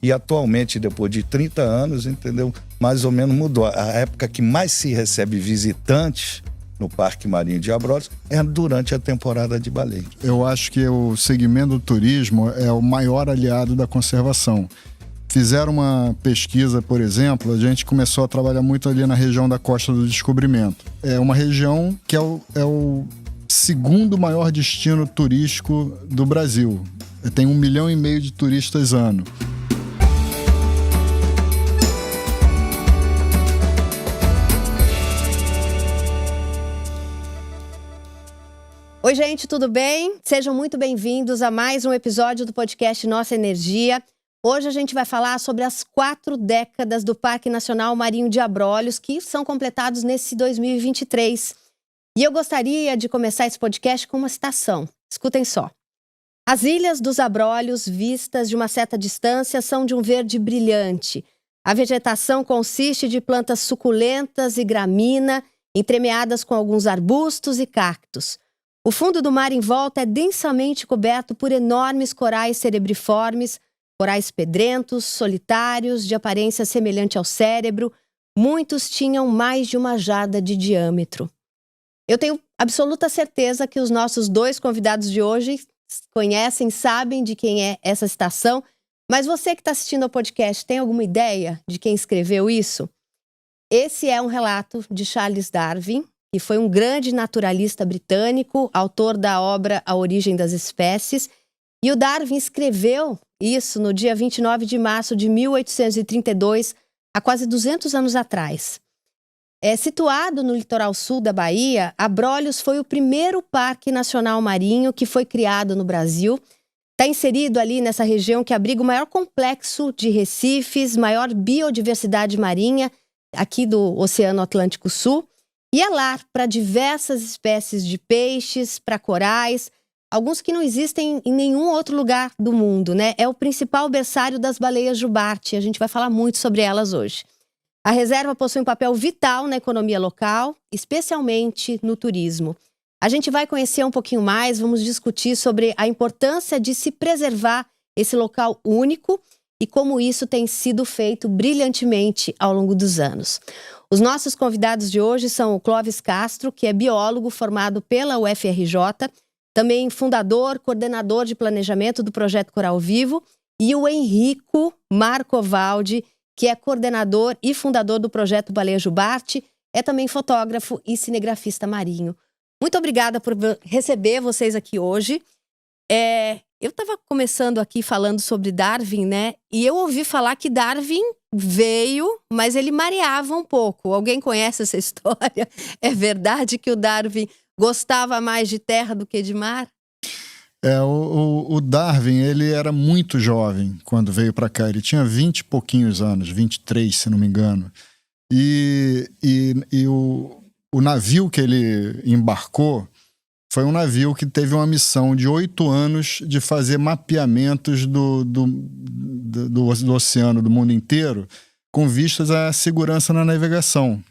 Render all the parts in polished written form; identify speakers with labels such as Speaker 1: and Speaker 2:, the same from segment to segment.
Speaker 1: E atualmente, depois de 30 anos, entendeu? Mais ou menos mudou. A época que mais se recebe visitantes no Parque Marinho de Abrolhos é durante a temporada de baleia.
Speaker 2: Eu acho que o segmento do turismo é o maior aliado da conservação. Fizeram uma pesquisa, por exemplo, a gente começou a trabalhar muito ali na região da Costa do Descobrimento. É uma região que é o segundo maior destino turístico do Brasil. Tem 1,5 milhão de turistas ano.
Speaker 3: Oi, gente, tudo bem? Sejam muito bem-vindos a mais um episódio do podcast Nossa Energia. Hoje a gente vai falar sobre as 4 décadas do Parque Nacional Marinho de Abrolhos, que são completados nesse 2023. E eu gostaria de começar esse podcast com uma citação. Escutem só. As ilhas dos Abrolhos, vistas de uma certa distância, são de um verde brilhante. A vegetação consiste de plantas suculentas e gramínea, entremeadas com alguns arbustos e cactos. O fundo do mar em volta é densamente coberto por enormes corais cerebriformes, corais pedrentos, solitários, de aparência semelhante ao cérebro. Muitos tinham mais de 1 jarda de diâmetro. Eu tenho absoluta certeza que os nossos 2 convidados de hoje conhecem, sabem de quem é essa citação, mas você que está assistindo ao podcast tem alguma ideia de quem escreveu isso? Esse é um relato de Charles Darwin, que foi um grande naturalista britânico, autor da obra A Origem das Espécies, e o Darwin escreveu isso no dia 29 de março de 1832, há quase 200 anos atrás. Situado no litoral sul da Bahia, Abrolhos foi o primeiro parque nacional marinho que foi criado no Brasil. Está inserido ali nessa região que abriga o maior complexo de recifes, maior biodiversidade marinha aqui do Oceano Atlântico Sul. E é lar para diversas espécies de peixes, para corais, alguns que não existem em nenhum outro lugar do mundo, né? É o principal berçário das baleias jubarte. A gente vai falar muito sobre elas hoje. A reserva possui um papel vital na economia local, especialmente no turismo. A gente vai conhecer um pouquinho mais, vamos discutir sobre a importância de se preservar esse local único e como isso tem sido feito brilhantemente ao longo dos anos. Os nossos convidados de hoje são o Clóvis Castro, que é biólogo formado pela UFRJ, também fundador, coordenador de planejamento do Projeto Coral Vivo, e o Henrico Marcovaldi, que é coordenador e fundador do Projeto Baleia Jubarte, é também fotógrafo e cinegrafista marinho. Muito obrigada por receber vocês aqui hoje. Eu estava começando aqui falando sobre Darwin, né? E eu ouvi falar que Darwin veio, mas ele mareava um pouco. Alguém conhece essa história? É verdade que o Darwin gostava mais de terra do que de mar?
Speaker 2: O Darwin, ele era muito jovem quando veio para cá. Ele tinha 20 e pouquinhos anos, 23, se não me engano. E o navio que ele embarcou foi um navio que teve uma missão de 8 anos de fazer mapeamentos do oceano, do mundo inteiro, com vistas à segurança na navegação,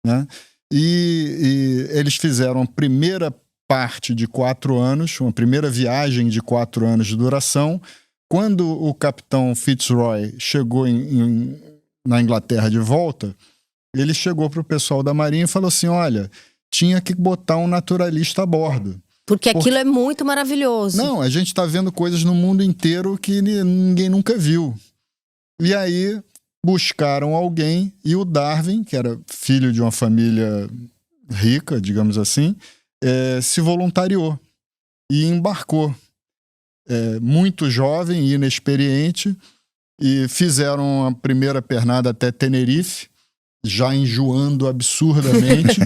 Speaker 2: né? E eles fizeram a primeira parte de 4 anos, uma primeira viagem de 4 anos de duração. Quando o capitão Fitzroy chegou na Inglaterra de volta, ele chegou para o pessoal da Marinha e falou assim: olha, tinha que botar um naturalista a bordo.
Speaker 3: Porque aquilo é muito maravilhoso.
Speaker 2: Não, a gente está vendo coisas no mundo inteiro que ninguém nunca viu. E aí buscaram alguém, e o Darwin, que era filho de uma família rica, digamos assim, se voluntariou e embarcou. Muito jovem e inexperiente, e fizeram a primeira pernada até Tenerife, já enjoando absurdamente.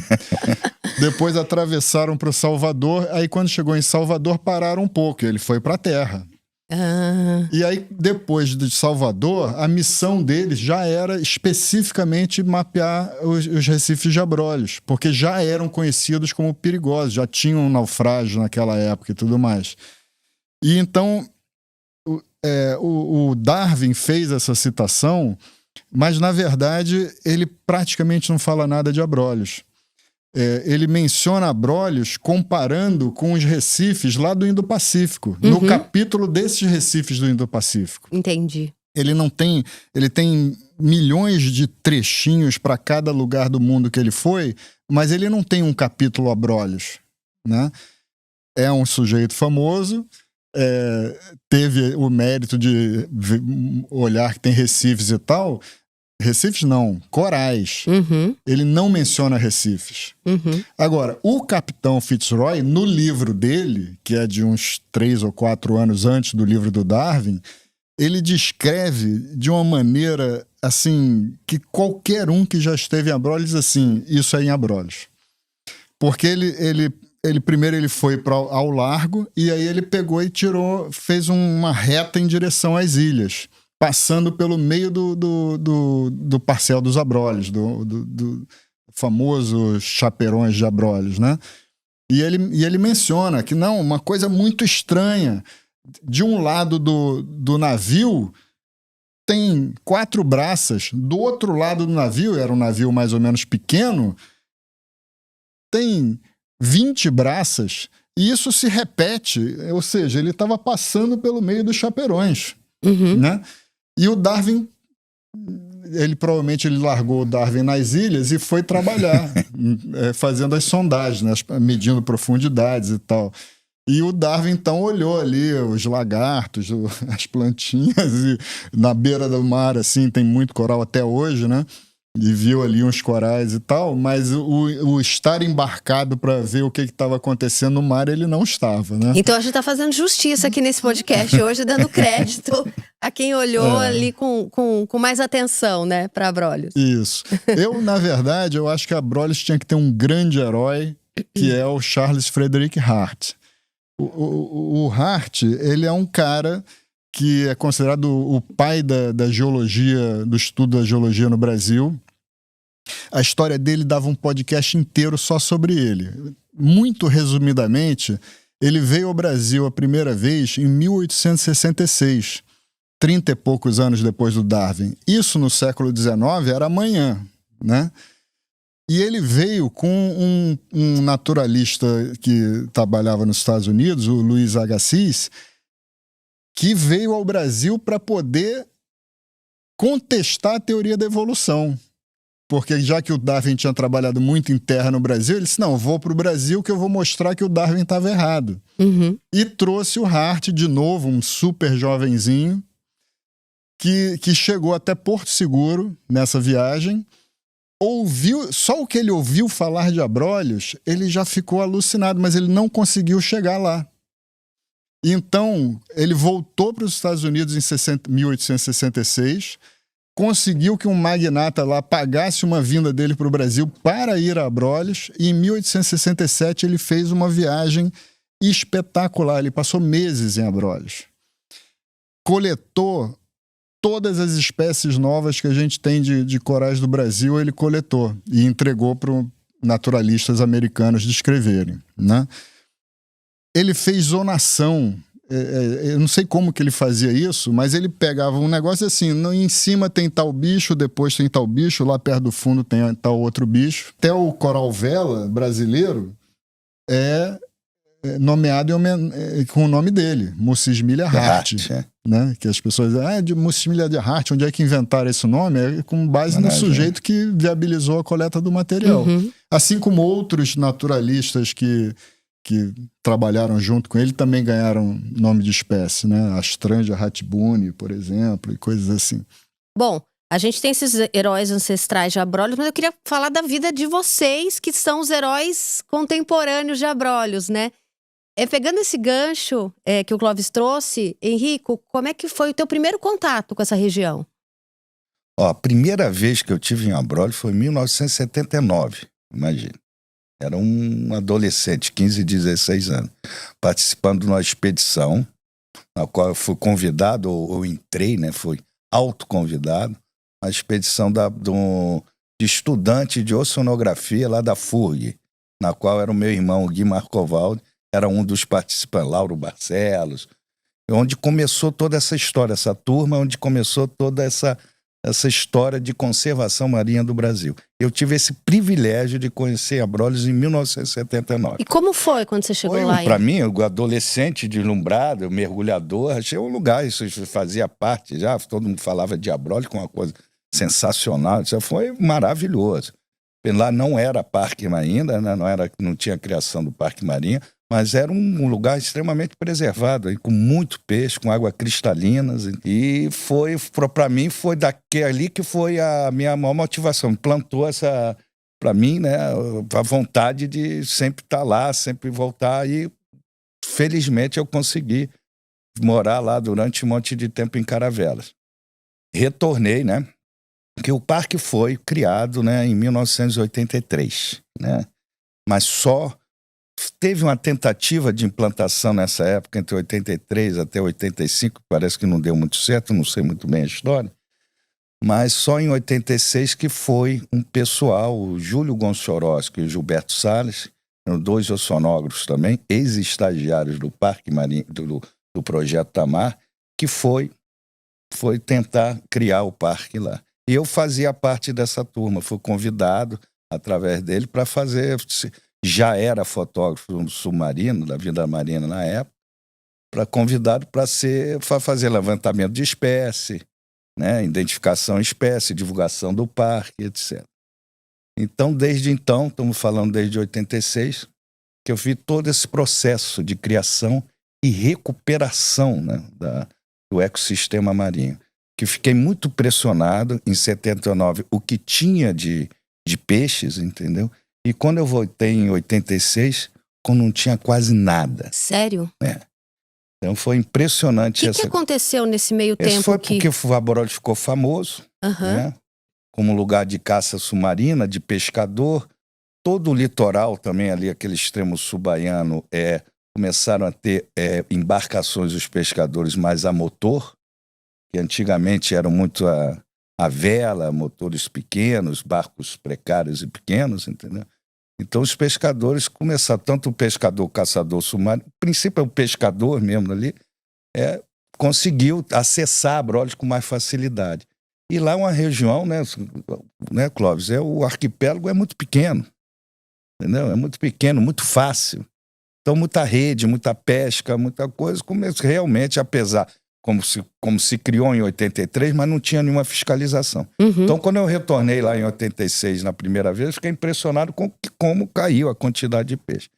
Speaker 2: Depois atravessaram para o Salvador. Aí quando chegou em Salvador pararam um pouco, ele foi para a terra. E aí depois de Salvador, a missão deles já era especificamente mapear os recifes de Abrolhos, porque já eram conhecidos como perigosos, já tinham um naufrágio naquela época e tudo mais. E então o Darwin fez essa citação, mas na verdade ele praticamente não fala nada de Abrolhos. Ele menciona Abrolhos comparando com os recifes lá do Indo-Pacífico, no capítulo desses recifes do Indo-Pacífico.
Speaker 3: Entendi.
Speaker 2: Ele tem milhões de trechinhos para cada lugar do mundo que ele foi, mas ele não tem um capítulo Abrolhos, né? É um sujeito famoso, teve o mérito de olhar que tem recifes e tal. Recifes não, corais.
Speaker 3: Uhum.
Speaker 2: Ele não menciona recifes.
Speaker 3: Uhum.
Speaker 2: Agora, o Capitão Fitzroy, no livro dele, que é de uns 3 ou 4 anos antes do livro do Darwin, ele descreve de uma maneira assim que qualquer um que já esteve em Abrolhos diz assim, isso é em Abrolhos. Porque ele primeiro ele foi ao largo e aí ele pegou e fez uma reta em direção às ilhas, passando pelo meio do Parcel dos Abrolhos, do famoso Chaperões de Abrolhos, né? E ele menciona que não, uma coisa muito estranha. De um lado do navio tem 4 braças, do outro lado do navio, era um navio mais ou menos pequeno, tem 20 braças, e isso se repete, ou seja, ele estava passando pelo meio dos Chaperões,
Speaker 3: Uhum.
Speaker 2: né? E o Darwin, provavelmente ele largou o Darwin nas ilhas e foi trabalhar, fazendo as sondagens, né? Medindo profundidades e tal. E o Darwin, então, olhou ali os lagartos, as plantinhas, e na beira do mar, assim, tem muito coral até hoje, né? E viu ali uns corais e tal, mas o estar embarcado para ver o que estava acontecendo no mar, ele não estava, né?
Speaker 3: Então a gente está fazendo justiça aqui nesse podcast hoje, dando crédito a quem olhou ali com mais atenção, né, para Abrolhos.
Speaker 2: Isso. Na verdade, eu acho que Abrolhos tinha que ter um grande herói, que é o Charles Frederick Hart. O Hart, ele é um cara que é considerado o pai da geologia, do estudo da geologia no Brasil. A história dele dava um podcast inteiro só sobre ele. Muito resumidamente, ele veio ao Brasil a primeira vez em 1866, 30 e poucos anos depois do Darwin. Isso no século XIX era amanhã, né? E ele veio com um naturalista que trabalhava nos Estados Unidos, o Luiz Agassiz, que veio ao Brasil para poder contestar a teoria da evolução. Porque já que o Darwin tinha trabalhado muito em terra no Brasil, ele disse, não, vou para o Brasil que eu vou mostrar que o Darwin estava errado.
Speaker 3: Uhum.
Speaker 2: E trouxe o Hart de novo, um super jovenzinho, que chegou até Porto Seguro nessa viagem, só o que ele ouviu falar de Abrolhos, ele já ficou alucinado, mas ele não conseguiu chegar lá. Então, ele voltou para os Estados Unidos em 1866, conseguiu que um magnata lá pagasse uma vinda dele para o Brasil para ir a Abrolhos, e em 1867 ele fez uma viagem espetacular, ele passou meses em Abrolhos. Coletou todas as espécies novas que a gente tem de corais do Brasil, ele coletou e entregou para naturalistas americanos descreverem, né? Ele fez zonação. Eu não sei como que ele fazia isso, mas ele pegava um negócio assim, em cima tem tal bicho, depois tem tal bicho, lá perto do fundo tem tal outro bicho. Até o coral vela brasileiro é nomeado com o nome dele, Mucismilia Hart, né? Que as pessoas dizem, de Mucismilia de Hart, onde é que inventaram esse nome? É com base no sujeito que viabilizou a coleta do material.
Speaker 3: Uhum.
Speaker 2: Assim como outros naturalistas que trabalharam junto com ele também ganharam nome de espécie, né? Astrangia ratibuni, por exemplo, e coisas assim.
Speaker 3: Bom, a gente tem esses heróis ancestrais de Abrolhos, mas eu queria falar da vida de vocês, que são os heróis contemporâneos de Abrolhos, né? Pegando esse gancho que o Clóvis trouxe, Henrico, como é que foi o teu primeiro contato com essa região?
Speaker 1: A primeira vez que eu tive em Abrolhos foi em 1979, imagina. Era um adolescente, 15, 16 anos, participando de uma expedição, na qual eu fui convidado, ou entrei, né? Fui autoconvidado, uma expedição de estudante de oceanografia lá da FURG, na qual era o meu irmão, o Gui Marcovaldi, era um dos participantes, Lauro Barcelos, onde começou toda essa história, essa turma, onde começou toda essa essa história de conservação marinha do Brasil. Eu tive esse privilégio de conhecer Abrolhos em 1979.
Speaker 3: E como foi quando você chegou lá?
Speaker 1: Para mim, o adolescente deslumbrado, mergulhador, achei um lugar, isso fazia parte já, todo mundo falava de Abrolhos com uma coisa sensacional, isso foi maravilhoso. Lá não era parque ainda, né? Não tinha criação do Parque Marinha, mas era um lugar extremamente preservado, com muito peixe, com água cristalina. E para mim, foi dali que foi a minha maior motivação. Plantou para mim, né, a vontade de sempre estar lá, sempre voltar. E felizmente eu consegui morar lá durante um monte de tempo em Caravelas. Retornei, né? Porque o parque foi criado, né, em 1983, né? Mas só teve uma tentativa de implantação nessa época, entre 83 até 85, parece que não deu muito certo, não sei muito bem a história, mas só em 86 que foi um pessoal, o Júlio Gonçorowski e o Gilberto Salles, dois oceanógrafos também, ex-estagiários do Parque Marinho, do Projeto Tamar, que foi tentar criar o parque lá. E eu fazia parte dessa turma, fui convidado através dele para fazer, já era fotógrafo submarino, da vida marina na época, convidado para fazer levantamento de espécie, né, identificação de espécie, divulgação do parque, etc. Então, desde então, estamos falando desde 86, que eu vi todo esse processo de criação e recuperação, né, do ecossistema marinho. Que fiquei muito pressionado em 79, o que tinha de peixes, entendeu? E quando eu voltei em 86, quando não tinha quase nada.
Speaker 3: Sério?
Speaker 1: É. Então foi impressionante.
Speaker 3: O que aconteceu nesse meio tempo?
Speaker 1: Foi porque o Abrolhos ficou famoso, né? Como lugar de caça submarina, de pescador. Todo o litoral também ali, aquele extremo sul-baiano, começaram a ter embarcações dos pescadores mais a motor, que antigamente eram muito a vela, motores pequenos, barcos precários e pequenos, entendeu? Então os pescadores começaram, tanto o pescador, o caçador submarino, o princípio é o pescador mesmo ali, conseguiu acessar Abrolhos com mais facilidade. E lá é uma região, né, Clóvis, o arquipélago é muito pequeno, entendeu? É muito pequeno, muito fácil. Então muita rede, muita pesca, muita coisa, realmente, apesar... Como se criou em 83, mas não tinha nenhuma fiscalização. Então, quando eu retornei lá em 86, na primeira vez, fiquei impressionado com como caiu a quantidade de peixe.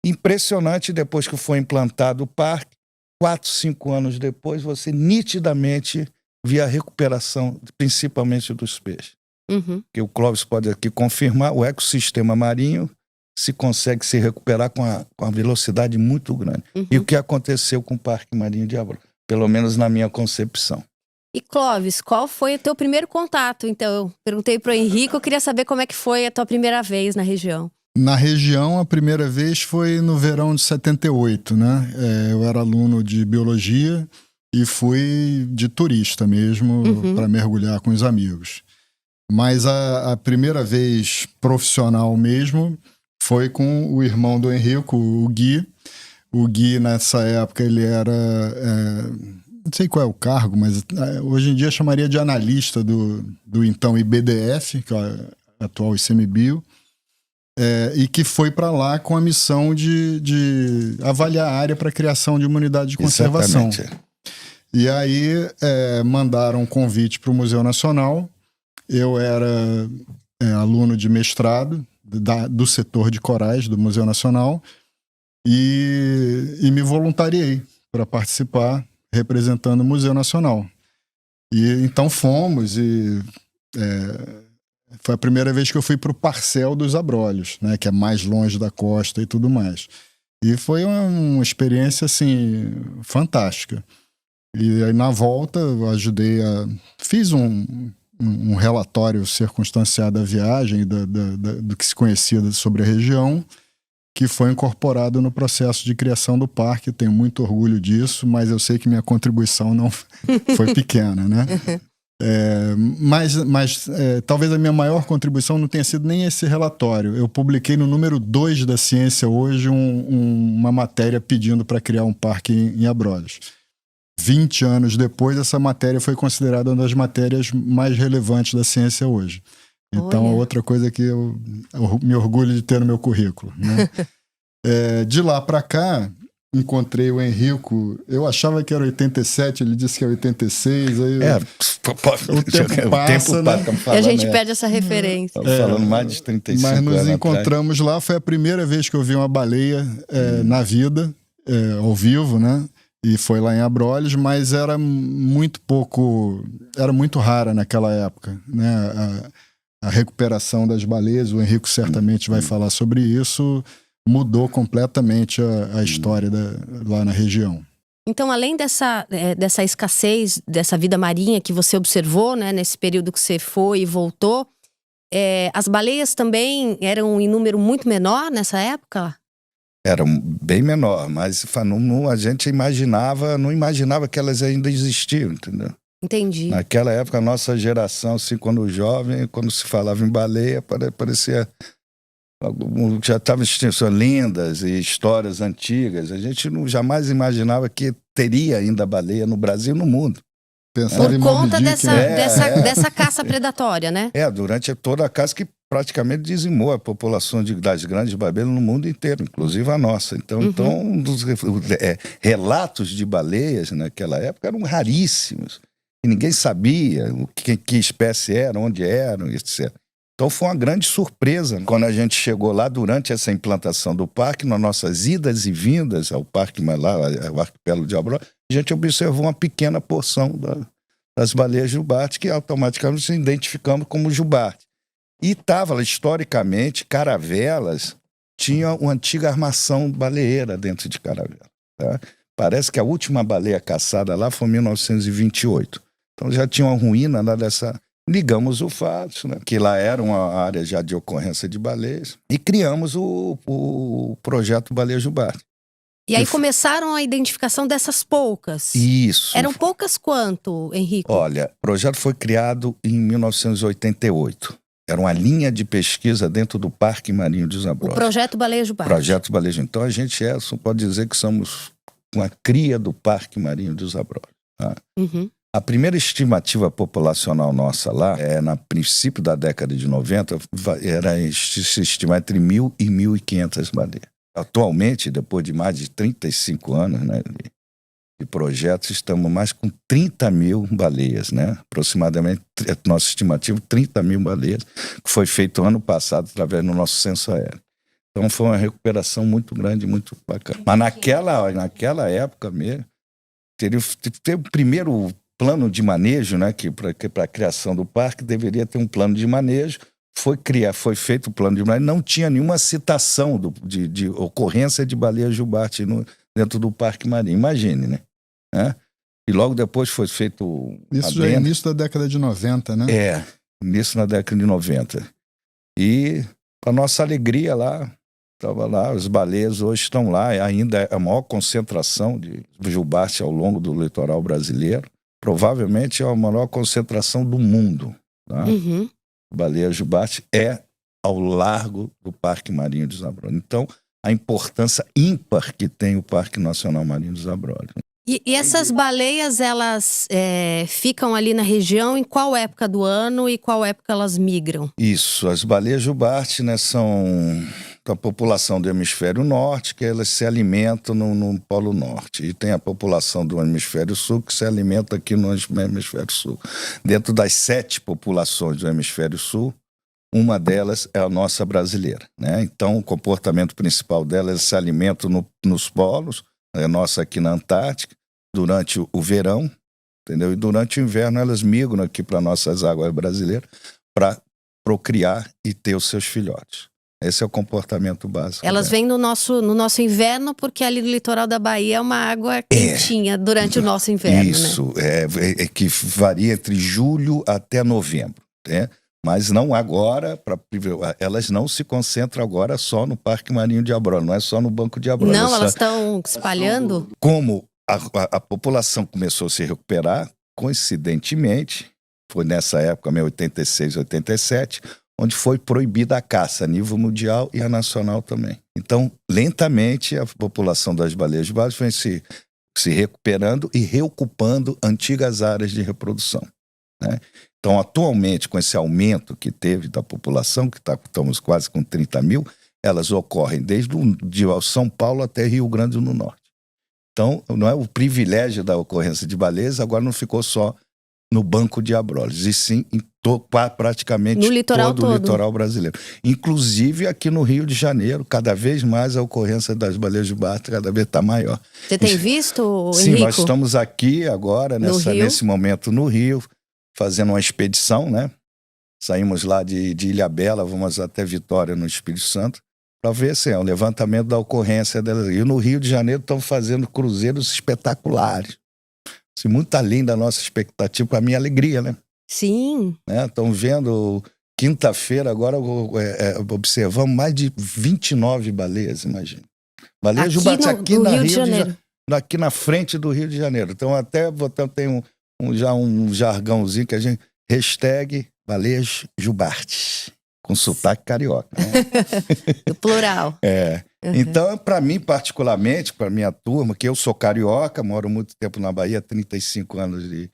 Speaker 1: Impressionante, depois que foi implantado o parque, 4, 5 anos depois, você nitidamente via a recuperação, principalmente dos peixes. Que o Clóvis pode aqui confirmar, o ecossistema marinho consegue se recuperar com a velocidade muito grande. E o que aconteceu com o Parque Marinho de Abrolhos? Pelo menos na minha concepção.
Speaker 3: E Clóvis, qual foi o teu primeiro contato? Então, eu perguntei para o Henrique, eu queria saber como é que foi a tua primeira vez na região.
Speaker 2: Na região, a primeira vez foi no verão de 78, né? Eu era aluno de biologia e fui de turista mesmo, para mergulhar com os amigos. Mas a primeira vez profissional mesmo foi com o irmão do Henrico, o Gui. O Gui, nessa época, ele era... não sei qual é o cargo, mas hoje em dia chamaria de analista do então IBDF, que é o atual ICMBio, e que foi para lá com a missão de avaliar a área para a criação de uma unidade de conservação.
Speaker 1: Exatamente.
Speaker 2: E aí mandaram um convite para o Museu Nacional. Eu era aluno de mestrado do setor de corais do Museu Nacional, e me voluntariei para participar representando o Museu Nacional. E então fomos e foi a primeira vez que eu fui para o Parcel dos Abrolhos, né, que é mais longe da costa e tudo mais. E foi uma experiência assim fantástica. E aí na volta eu ajudei fiz um relatório circunstanciado da viagem, do que se conhecia sobre a região, que foi incorporado no processo de criação do parque. Tenho muito orgulho disso, mas eu sei que minha contribuição não foi pequena, né? Mas talvez a minha maior contribuição não tenha sido nem esse relatório. Eu publiquei no número 2 da Ciência hoje uma matéria pedindo para criar um parque em Abrolhos. 20 anos depois, essa matéria foi considerada uma das matérias mais relevantes da ciência hoje. Então, é outra coisa que eu me orgulho de ter no meu currículo, né? De lá para cá, encontrei o Henrico. Eu achava que era 87, ele disse que é 86. Aí o tempo passa, né?
Speaker 3: E a gente perde essa referência.
Speaker 1: Estamos falando mais de 35 anos.
Speaker 2: Mas nos encontramos lá. Foi a primeira vez que eu vi uma baleia na vida, ao vivo, né? E foi lá em Abrolhos, mas era muito pouco, era muito rara naquela época, né? A recuperação das baleias, o Henrico certamente vai falar sobre isso, mudou completamente a história lá na região.
Speaker 3: Então, além dessa escassez, dessa vida marinha que você observou, né, nesse período que você foi e voltou, as baleias também eram em número muito menor nessa época?
Speaker 1: Era bem menor, mas a gente não imaginava que elas ainda existiam, entendeu?
Speaker 3: Entendi.
Speaker 1: Naquela época, a nossa geração, assim, quando jovem, quando se falava em baleia, parecia... Já estava existindo lendas e histórias antigas. A gente jamais imaginava que teria ainda baleia no Brasil e no mundo.
Speaker 3: Pensava por conta dessa caça predatória, né?
Speaker 1: Durante toda a caça que praticamente dizimou a população das grandes baleias no mundo inteiro, inclusive a nossa. Então, dos relatos de baleias naquela época eram raríssimos. E ninguém sabia que espécie era, onde eram, etc. Então foi uma grande surpresa quando a gente chegou lá durante essa implantação do parque, nas nossas idas e vindas ao parque, mas lá, o arquipélago de Abrolhos, a gente observou uma pequena porção das baleias jubarte que automaticamente se identificamos como jubarte. E estava, historicamente, caravelas tinha uma antiga armação baleeira dentro de caravela. Tá? Parece que a última baleia caçada lá foi em 1928. Então já tinha uma ruína lá dessa... Ligamos o fato, né? Que lá era uma área já de ocorrência de baleias, e criamos o projeto Baleia Jubarte.
Speaker 3: E aí começaram a identificação dessas poucas.
Speaker 1: Isso.
Speaker 3: Eram poucas quanto, Henrico?
Speaker 1: Olha, o projeto foi criado em 1988. Era uma linha de pesquisa dentro do Parque Marinho dos Abrolhos.
Speaker 3: O projeto Baleia Jubarte.
Speaker 1: Projeto Baleia Jubarte. Então a gente pode dizer que somos uma cria do Parque Marinho dos Abrolhos. Tá? A primeira estimativa populacional nossa lá, no princípio da década de 90, era se estimar entre 1.000 e 1.500 baleias. Atualmente, depois de mais de 35 anos, né, de projetos, estamos mais com 30 mil baleias, né? Aproximadamente, nossa estimativa, 30 mil baleias, que foi feito ano passado através do nosso censo aéreo. Então foi uma recuperação muito grande, muito bacana. Mas naquela época mesmo, teve o primeiro plano de manejo, né, que para a criação do parque deveria ter um plano de manejo. Foi feito o plano de manejo, não tinha nenhuma citação de ocorrência de baleia jubarte dentro do Parque Marinho. Imagine, né? E logo depois foi feito...
Speaker 2: Isso já é início da década de 90, né?
Speaker 1: Início na década de 90. E, para nossa alegria lá, estava lá, as baleias hoje estão lá, ainda é a maior concentração de jubarte ao longo do litoral brasileiro. Provavelmente é a maior concentração do mundo. Tá? Baleia jubarte é ao largo do Parque Marinho dos Abrolhos. Então, a importância ímpar que tem o Parque Nacional Marinho dos Abrolhos.
Speaker 3: E essas baleias, elas ficam ali na região em qual época do ano e qual época elas migram?
Speaker 1: Isso, as baleias jubarte, né, são da população do hemisfério norte, que elas se alimentam no Polo Norte. E tem a população do hemisfério sul, que se alimenta aqui no hemisfério sul. Dentro das 7 populações do hemisfério sul, uma delas é a nossa brasileira, né? Então, o comportamento principal delas se alimenta nos polos, a nossa aqui na Antártica, durante o verão, entendeu? E durante o inverno elas migram aqui para nossas águas brasileiras para procriar e ter os seus filhotes. Esse é o comportamento básico.
Speaker 3: Elas vêm no nosso inverno, porque ali no litoral da Bahia é uma água quentinha durante o nosso inverno.
Speaker 1: Isso,
Speaker 3: né?
Speaker 1: Que varia entre julho até novembro, né? Mas não agora, elas não se concentram agora só no Parque Marinho de Abrolhos, não é só no Banco de Abrolhos.
Speaker 3: Não, elas estão espalhando?
Speaker 1: Como a população começou a se recuperar, coincidentemente, foi nessa época, 86, 87, onde foi proibida a caça a nível mundial e a nacional também. Então, lentamente, a população das baleias jubarte vem se se recuperando e reocupando antigas áreas de reprodução, né? Então, atualmente, com esse aumento que teve da população, que estamos quase com 30 mil, elas ocorrem desde de São Paulo até Rio Grande do Norte. Então, não é o privilégio da ocorrência de baleias, agora não ficou só no Banco de Abrolhos, e sim em praticamente
Speaker 3: no litoral
Speaker 1: todo o litoral brasileiro. Inclusive aqui no Rio de Janeiro, cada vez mais a ocorrência das baleias jubarte cada vez está maior.
Speaker 3: Você tem visto,
Speaker 1: Sim,
Speaker 3: Henrico?
Speaker 1: nós estamos aqui agora, nesse momento no Rio, fazendo uma expedição, né? Saímos lá de Ilhabela, vamos até Vitória, no Espírito Santo, para ver assim, o levantamento da ocorrência delas. E no Rio de Janeiro estão fazendo cruzeiros espetaculares. Assim, muito além da nossa expectativa, para minha alegria, né?
Speaker 3: Sim.
Speaker 1: Estão vendo, quinta-feira agora, observamos mais de 29 baleias, imagina. Baleias jubarte aqui no Rio de Janeiro. Aqui na frente do Rio de Janeiro. Então até tem já um jargãozinho que a gente... hashtag baleias jubarte, com sotaque carioca. Né?
Speaker 3: Do plural.
Speaker 1: Então, para mim, particularmente, para minha turma, que eu sou carioca, moro muito tempo na Bahia, 35 anos de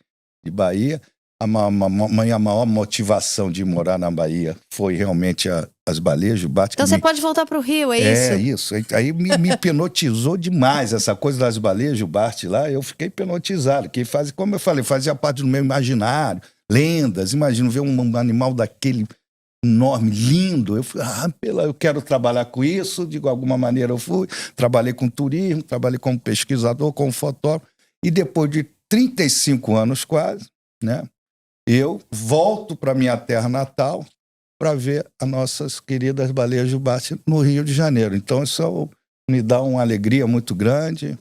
Speaker 1: Bahia, a maior motivação de morar na Bahia foi realmente as baleias jubarte.
Speaker 3: Então você pode voltar para o Rio, é isso?
Speaker 1: É isso. Aí me hipnotizou demais essa coisa das baleias jubarte lá. Eu fiquei hipnotizado, que como eu falei, fazia parte do meu imaginário, lendas. Imagino ver um animal daquele enorme, lindo. Eu falei, eu quero trabalhar com isso. De alguma maneira eu fui. Trabalhei com turismo, trabalhei como pesquisador, como fotógrafo. E depois de 35 anos quase, né? Eu volto para minha terra natal para ver as nossas queridas baleias jubarte no Rio de Janeiro. Então isso me dá uma alegria muito grande.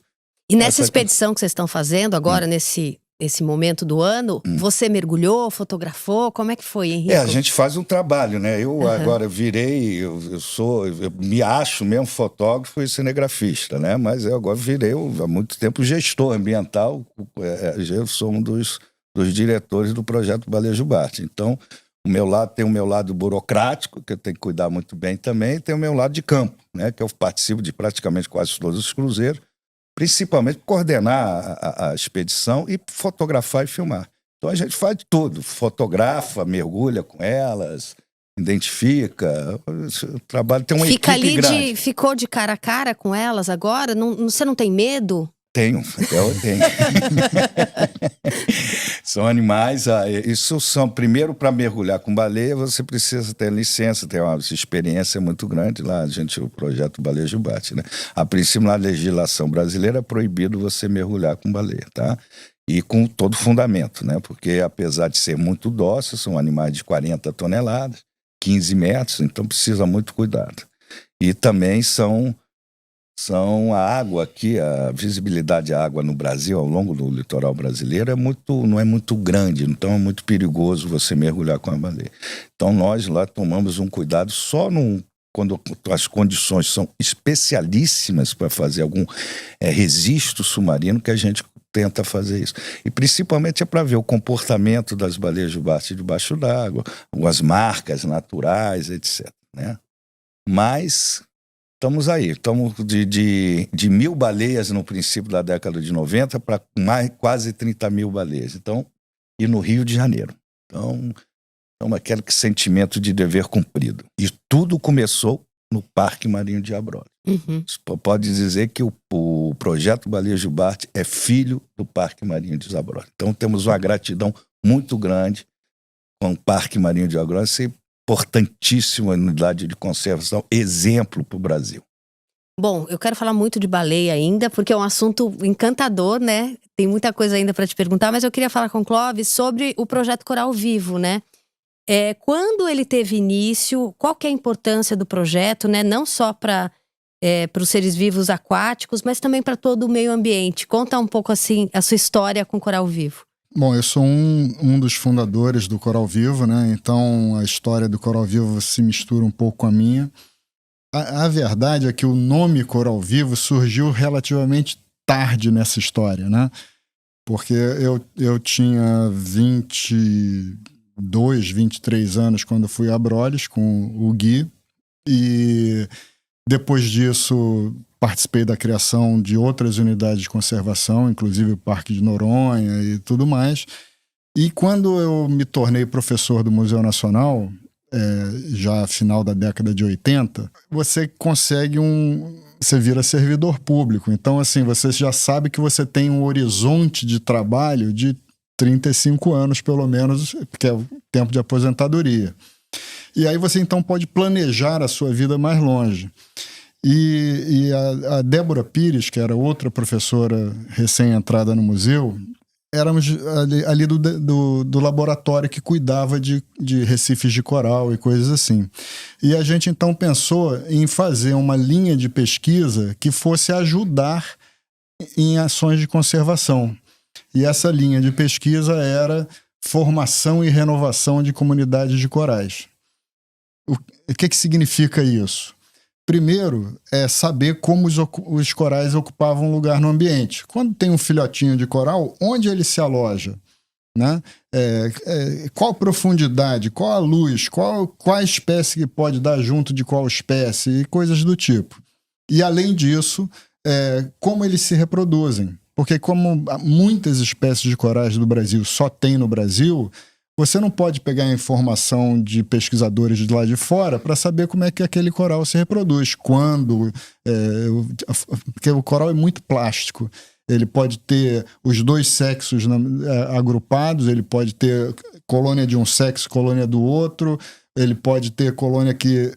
Speaker 3: E nessa expedição que vocês estão fazendo agora, nesse momento do ano, você mergulhou, fotografou? Como é que foi, Henrique?
Speaker 1: A gente faz um trabalho, né? Eu agora virei, eu me acho mesmo fotógrafo e cinegrafista, né? Mas eu agora virei há muito tempo gestor ambiental. Eu sou um dos diretores do projeto Baleia Jubarte. Então, tem o meu lado burocrático, que eu tenho que cuidar muito bem também, e tem o meu lado de campo, né? Que eu participo de praticamente quase todos os cruzeiros, principalmente coordenar a expedição e fotografar e filmar. Então a gente faz tudo, fotografa, mergulha com elas, identifica, o trabalho tem uma equipe grande.
Speaker 3: Ficou de cara a cara com elas agora? Você não tem medo?
Speaker 1: Tenho. São animais, primeiro, para mergulhar com baleia, você precisa ter licença, ter uma experiência muito grande lá, o projeto Baleia Jubarte, né? A princípio, na legislação brasileira, é proibido você mergulhar com baleia, tá? E com todo fundamento, né? Porque apesar de ser muito dócil, são animais de 40 toneladas, 15 metros, então precisa muito cuidado. E também são a água aqui, a visibilidade da água no Brasil, ao longo do litoral brasileiro, não é muito grande, então é muito perigoso você mergulhar com a baleia. Então nós lá tomamos um cuidado só quando as condições são especialíssimas para fazer algum registro submarino, que a gente tenta fazer isso. E principalmente é para ver o comportamento das baleias jubarte debaixo d'água, as marcas naturais, etc. Né? Mas estamos de 1.000 baleias no princípio da década de 90 para quase 30 mil baleias. Então, e no Rio de Janeiro. Então aquele sentimento de dever cumprido. E tudo começou no Parque Marinho de Abrolhos. Pode dizer que o projeto Baleia Jubarte é filho do Parque Marinho de Abrolhos. Então temos uma gratidão muito grande com o Parque Marinho de Abrolhos, importantíssima unidade de conservação, exemplo para o Brasil.
Speaker 3: Bom, eu quero falar muito de baleia ainda, porque é um assunto encantador, né? Tem muita coisa ainda para te perguntar, mas eu queria falar com o Clóvis sobre o projeto Coral Vivo, né? Quando ele teve início, qual que é a importância do projeto, né? Não só para os seres vivos aquáticos, mas também para todo o meio ambiente. Conta um pouco assim a sua história com o Coral Vivo.
Speaker 2: Bom, eu sou um dos fundadores do Coral Vivo, né? Então a história do Coral Vivo se mistura um pouco com a minha. A verdade é que o nome Coral Vivo surgiu relativamente tarde nessa história, né? Porque eu tinha 22, 23 anos quando fui a Abrolhos com o Gui, e depois disso participei da criação de outras unidades de conservação, inclusive o Parque de Noronha e tudo mais. E quando eu me tornei professor do Museu Nacional, já final da década de 80, você consegue você vira servidor público. Então, assim, você já sabe que você tem um horizonte de trabalho de 35 anos, pelo menos, que é o tempo de aposentadoria. E aí você, então, pode planejar a sua vida mais longe. E a Débora Pires, que era outra professora recém-entrada no museu, éramos ali do laboratório que cuidava de recifes de coral e coisas assim. E a gente, então, pensou em fazer uma linha de pesquisa que fosse ajudar em ações de conservação. E essa linha de pesquisa era formação e renovação de comunidades de corais. O que significa isso? Primeiro, é saber como os corais ocupavam lugar no ambiente. Quando tem um filhotinho de coral, onde ele se aloja? Né? Qual profundidade, qual a luz, qual a espécie que pode dar junto de qual espécie e coisas do tipo. E, além disso, como eles se reproduzem. Porque como muitas espécies de corais do Brasil só tem no Brasil, você não pode pegar a informação de pesquisadores de lá de fora para saber como é que aquele coral se reproduz, quando, porque o coral é muito plástico. Ele pode ter os dois sexos agrupados, ele pode ter colônia de um sexo, colônia do outro, ele pode ter colônia que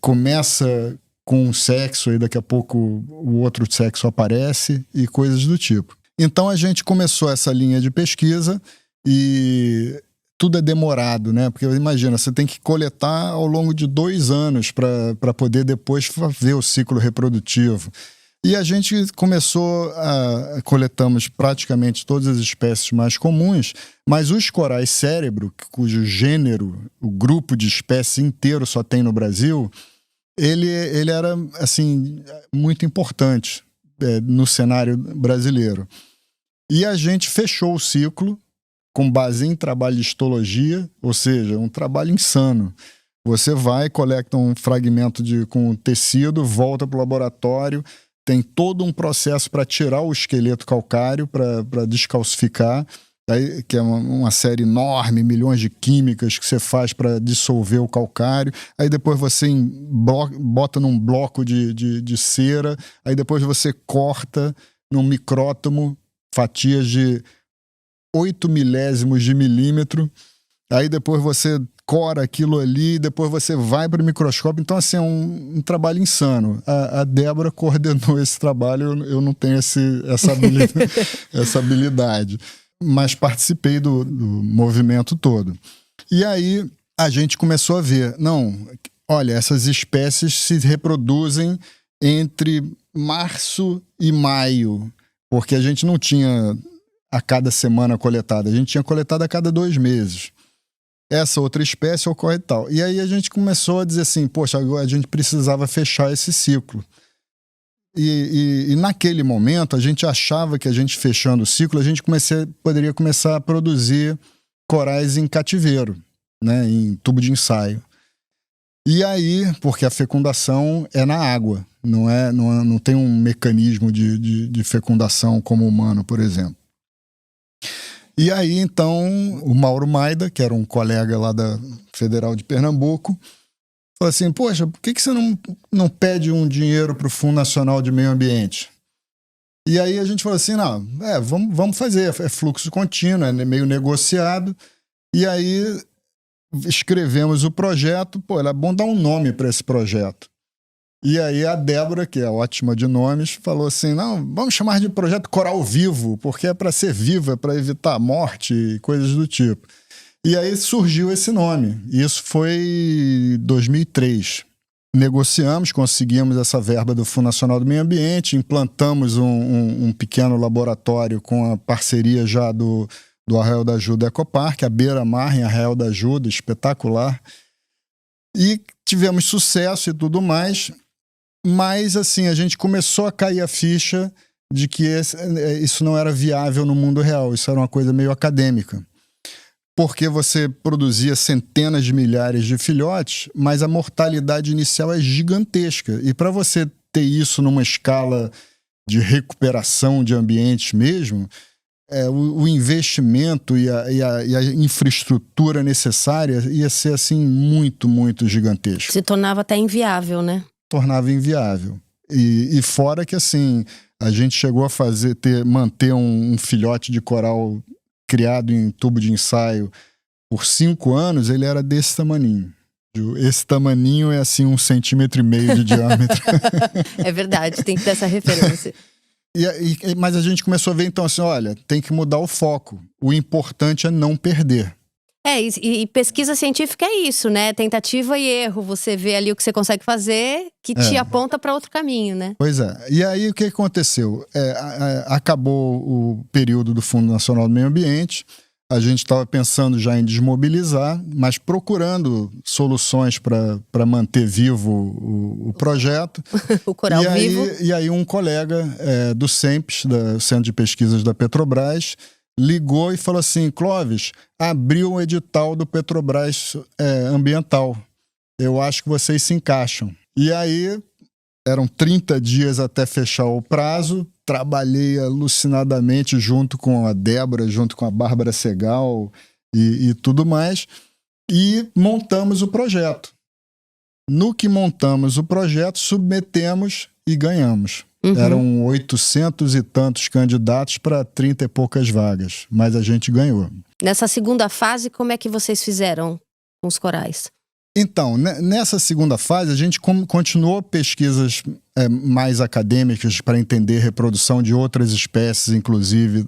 Speaker 2: começa com um sexo e daqui a pouco o outro sexo aparece e coisas do tipo. Então a gente começou essa linha de pesquisa e tudo é demorado, né? Porque imagina, você tem que coletar ao longo de 2 anos para poder depois ver o ciclo reprodutivo. E a gente coletamos praticamente todas as espécies mais comuns, mas os corais cérebro, cujo gênero, o grupo de espécies inteiro só tem no Brasil, ele era, assim, muito importante no cenário brasileiro. E a gente fechou o ciclo com base em trabalho de histologia, ou seja, um trabalho insano. Você vai, coleta um fragmento com tecido, volta para o laboratório, tem todo um processo para tirar o esqueleto calcário, para descalcificar, que é uma série enorme, milhões de químicas que você faz para dissolver o calcário. Aí depois você bota num bloco de cera, aí depois você corta num micrótomo fatias de 8 milésimos de milímetro, aí depois você cora aquilo ali, depois você vai para o microscópio. Então, assim, é um trabalho insano. A Débora coordenou esse trabalho, eu não tenho essa habilidade, mas participei do movimento todo. E aí a gente começou a ver, olha, essas espécies se reproduzem entre março e maio, porque a gente não tinha a cada semana coletada, a gente tinha coletado a cada 2 meses. Essa outra espécie ocorre e tal. E aí a gente começou a dizer assim, poxa, agora a gente precisava fechar esse ciclo. E naquele momento a gente achava que a gente fechando o ciclo, a gente poderia começar a produzir corais em cativeiro, né, em tubo de ensaio. E aí, porque a fecundação é na água, não tem um mecanismo de fecundação como o humano, por exemplo. E aí, então, o Mauro Maida, que era um colega lá da Federal de Pernambuco, falou assim, poxa, por que você não pede um dinheiro para o Fundo Nacional de Meio Ambiente? E aí a gente falou assim, vamos fazer, é fluxo contínuo, é meio negociado. E aí escrevemos o projeto, era bom dar um nome para esse projeto. E aí a Débora, que é ótima de nomes, falou assim, vamos chamar de projeto Coral Vivo, porque é para ser vivo, é para evitar a morte e coisas do tipo. E aí surgiu esse nome. Isso foi em 2003. Negociamos, conseguimos essa verba do Fundo Nacional do Meio Ambiente, implantamos um pequeno laboratório com a parceria já do Arraial da Ajuda Ecopark, a beira-mar em Arraial da Ajuda, espetacular. E tivemos sucesso e tudo mais. Mas, assim, a gente começou a cair a ficha de que isso não era viável no mundo real. Isso era uma coisa meio acadêmica. Porque você produzia centenas de milhares de filhotes, mas a mortalidade inicial é gigantesca. E para você ter isso numa escala de recuperação de ambientes mesmo, o investimento e a infraestrutura necessária ia ser assim muito, muito gigantesco.
Speaker 3: Se tornava até inviável, né?
Speaker 2: Tornava inviável. E fora que assim, a gente chegou a manter um filhote de coral criado em tubo de ensaio por 5 anos, ele era desse tamaninho. Esse tamaninho é assim 1,5 centímetro de diâmetro.
Speaker 3: É verdade, tem que ter essa referência.
Speaker 2: Mas a gente começou a ver então assim, olha, tem que mudar o foco. O importante é não perder.
Speaker 3: E pesquisa científica é isso, né? Tentativa e erro. Você vê ali o que você consegue fazer, que te aponta para outro caminho, né?
Speaker 2: Pois é. E aí o que aconteceu? Acabou o período do Fundo Nacional do Meio Ambiente. A gente estava pensando já em desmobilizar, mas procurando soluções para manter vivo o projeto.
Speaker 3: O coral vivo.
Speaker 2: E aí um colega do CEMPES, do Centro de Pesquisas da Petrobras, ligou e falou assim: Clóvis, abriu um edital do Petrobras ambiental. Eu acho que vocês se encaixam. E aí eram 30 dias até fechar o prazo. Trabalhei alucinadamente junto com a Débora, junto com a Bárbara Segal e tudo mais, e montamos o projeto. No que montamos o projeto, submetemos e ganhamos. Eram 800 e tantos candidatos para 30 e poucas vagas, mas a gente ganhou.
Speaker 3: Nessa segunda fase, como é que vocês fizeram com os corais?
Speaker 2: Então, nessa segunda fase, a gente continuou pesquisas mais acadêmicas para entender reprodução de outras espécies, inclusive,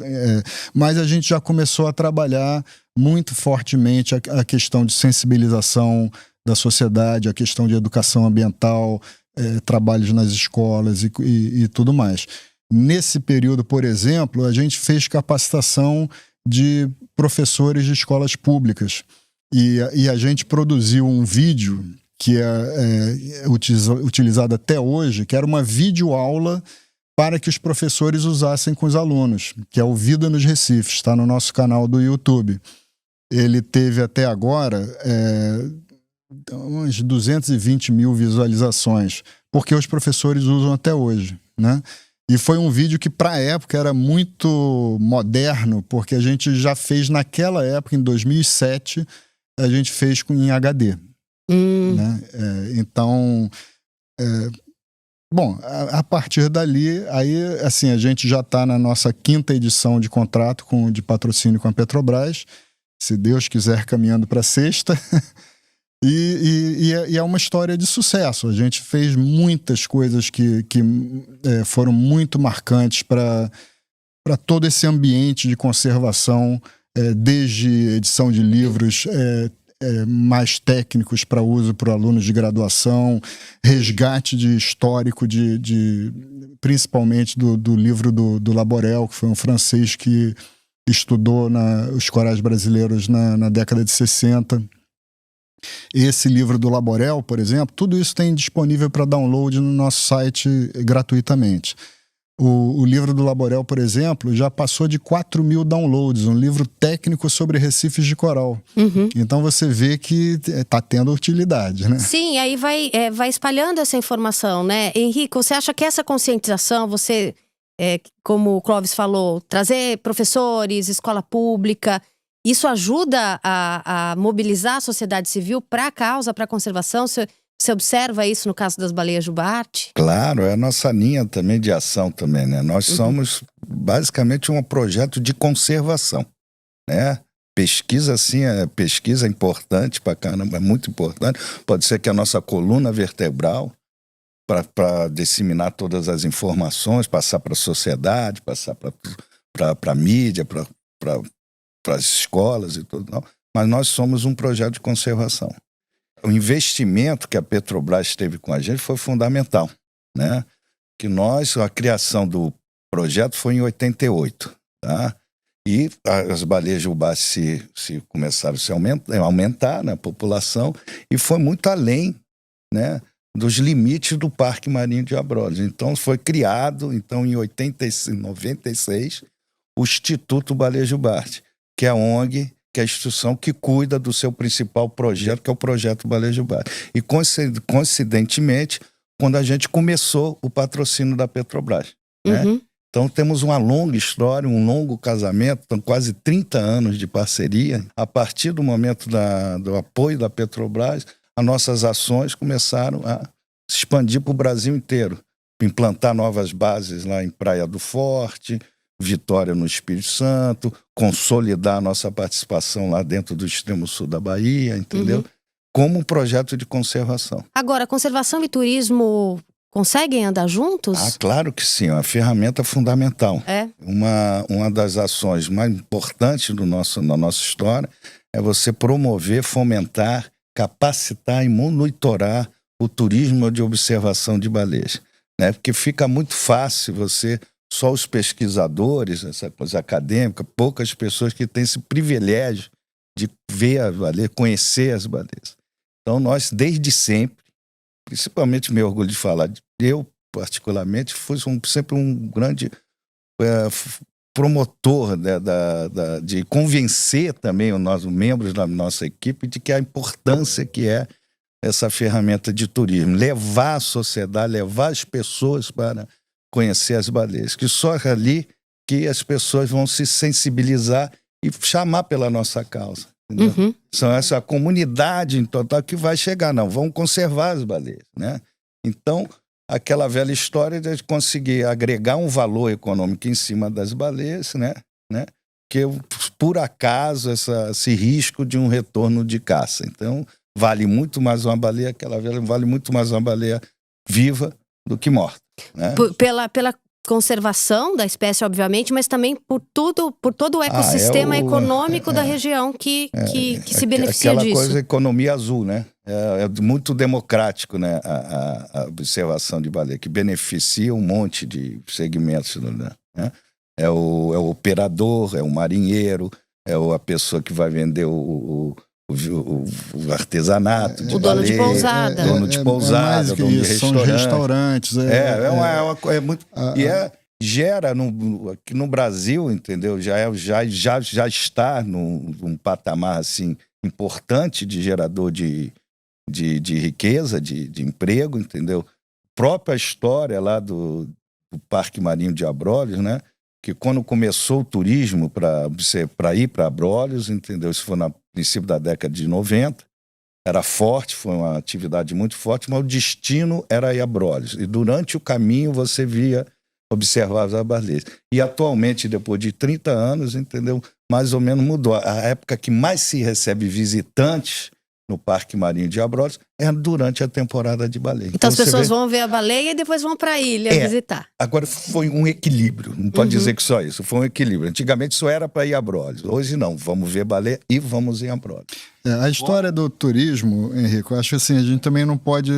Speaker 2: mas a gente já começou a trabalhar muito fortemente a questão de sensibilização da sociedade, a questão de educação ambiental, trabalhos nas escolas e tudo mais. Nesse período, por exemplo, a gente fez capacitação de professores de escolas públicas. E a gente produziu um vídeo que é utilizado até hoje, que era uma videoaula para que os professores usassem com os alunos, que é o Vida nos Recifes, está no nosso canal do YouTube. Ele teve até agora uns 220 mil visualizações, porque os professores usam até hoje, né? E foi um vídeo que, para a época, era muito moderno, porque a gente já fez naquela época, em 2007, a gente fez em HD. Né? Então, bom, a partir dali, aí, assim, a gente já está na nossa 5ª edição de contrato de patrocínio com a Petrobras, se Deus quiser, caminhando para a 6ª. E é uma história de sucesso. A gente fez muitas coisas que foram muito marcantes para todo esse ambiente de conservação, desde edição de livros mais técnicos para uso por alunos de graduação, resgate de histórico, principalmente do livro do Laborel, que foi um francês que estudou os corais brasileiros na década de 60. Esse livro do Laborel, por exemplo, tudo isso tem disponível para download no nosso site gratuitamente. O livro do Laborel, por exemplo, já passou de 4 mil downloads, um livro técnico sobre recifes de coral. Então você vê que está tendo utilidade, né?
Speaker 3: Sim, aí vai espalhando essa informação, né? Henrique, você acha que essa conscientização, como o Clóvis falou, trazer professores, escola pública, isso ajuda a mobilizar a sociedade civil para a causa, para a conservação? Você observa isso no caso das baleias jubarte?
Speaker 1: Claro, é a nossa linha também de ação também, né? Nós somos basicamente um projeto de conservação, né? Pesquisa, sim, pesquisa é importante pra caramba, é muito importante. Pode ser que a nossa coluna vertebral, para disseminar todas as informações, passar para a sociedade, passar para a mídia, para as escolas e tudo, não. Mas nós somos um projeto de conservação. O investimento que a Petrobras teve com a gente foi fundamental, né? Que a criação do projeto foi em 88, tá? E as baleias jubarte se começaram a se aumentar na população e foi muito além, né, dos limites do Parque Marinho de Abrolhos. Então foi criado, em 96, o Instituto Baleia Jubarte, que é a ONG, que é a instituição que cuida do seu principal projeto, que é o projeto Baleia Jubarte. E, coincidentemente, quando a gente começou o patrocínio da Petrobras, né? Então temos uma longa história, um longo casamento, então quase 30 anos de parceria. A partir do momento do apoio da Petrobras, as nossas ações começaram a se expandir para o Brasil inteiro, implantar novas bases lá em Praia do Forte, Vitória no Espírito Santo, consolidar a nossa participação lá dentro do extremo sul da Bahia, entendeu? Como um projeto de conservação.
Speaker 3: Agora, conservação e turismo conseguem andar juntos?
Speaker 1: Ah, claro que sim, é uma ferramenta fundamental.
Speaker 3: É.
Speaker 1: Uma das ações mais importantes da nossa história é você promover, fomentar, capacitar e monitorar o turismo de observação de baleias, né? Porque fica muito fácil só os pesquisadores, essa coisa acadêmica, poucas pessoas que têm esse privilégio de ver as baleias, conhecer as baleias. Então nós, desde sempre, principalmente me orgulho de falar, eu particularmente fui sempre um grande promotor de convencer também os membros da nossa equipe de que a importância que é essa ferramenta de turismo, levar a sociedade, levar as pessoas para conhecer as baleias, que só é ali que as pessoas vão se sensibilizar e chamar pela nossa causa. São essa comunidade em total que vai chegar, não, vamos conservar as baleias, né? Então, aquela velha história de conseguir agregar um valor econômico em cima das baleias, né? Que por acaso esse risco de um retorno de caça. Então, vale muito mais uma baleia, aquela velha, vale muito mais uma baleia viva do que morta, né?
Speaker 3: Pela conservação da espécie, obviamente, mas também por todo o ecossistema econômico da região que se beneficia
Speaker 1: aquela
Speaker 3: disso.
Speaker 1: Aquela coisa, economia azul, né? É muito democrático, né? A observação de baleia, que beneficia um monte de segmentos, né? É o operador, é o marinheiro, é a pessoa que vai vender o artesanato de
Speaker 3: dono
Speaker 1: baleia,
Speaker 3: de pousada.
Speaker 1: Dono de pousada, dono de restaurante.
Speaker 2: São restaurantes.
Speaker 1: É muito... Gera aqui no Brasil, entendeu? Já está num patamar assim, importante de gerador de riqueza, de emprego, entendeu? Própria história lá do Parque Marinho de Abrolhos, né? Que quando começou o turismo para ir para Abrolhos, entendeu? Isso foi no princípio da década de 90, era forte, foi uma atividade muito forte, mas o destino era ir a Abrolhos. E durante o caminho você observava as baleias. E atualmente, depois de 30 anos, entendeu? Mais ou menos mudou. A época que mais se recebe visitantes no Parque Marinho de Abrolhos é durante a temporada de baleia.
Speaker 3: Então as pessoas vão ver a baleia e depois vão para a ilha visitar.
Speaker 1: Agora foi um equilíbrio, não pode dizer que só isso, foi um equilíbrio. Antigamente só era para ir a Abrolhos, hoje não, vamos ver baleia e vamos em Abrolhos.
Speaker 2: A história do turismo, Henrique, eu acho assim, a gente também não pode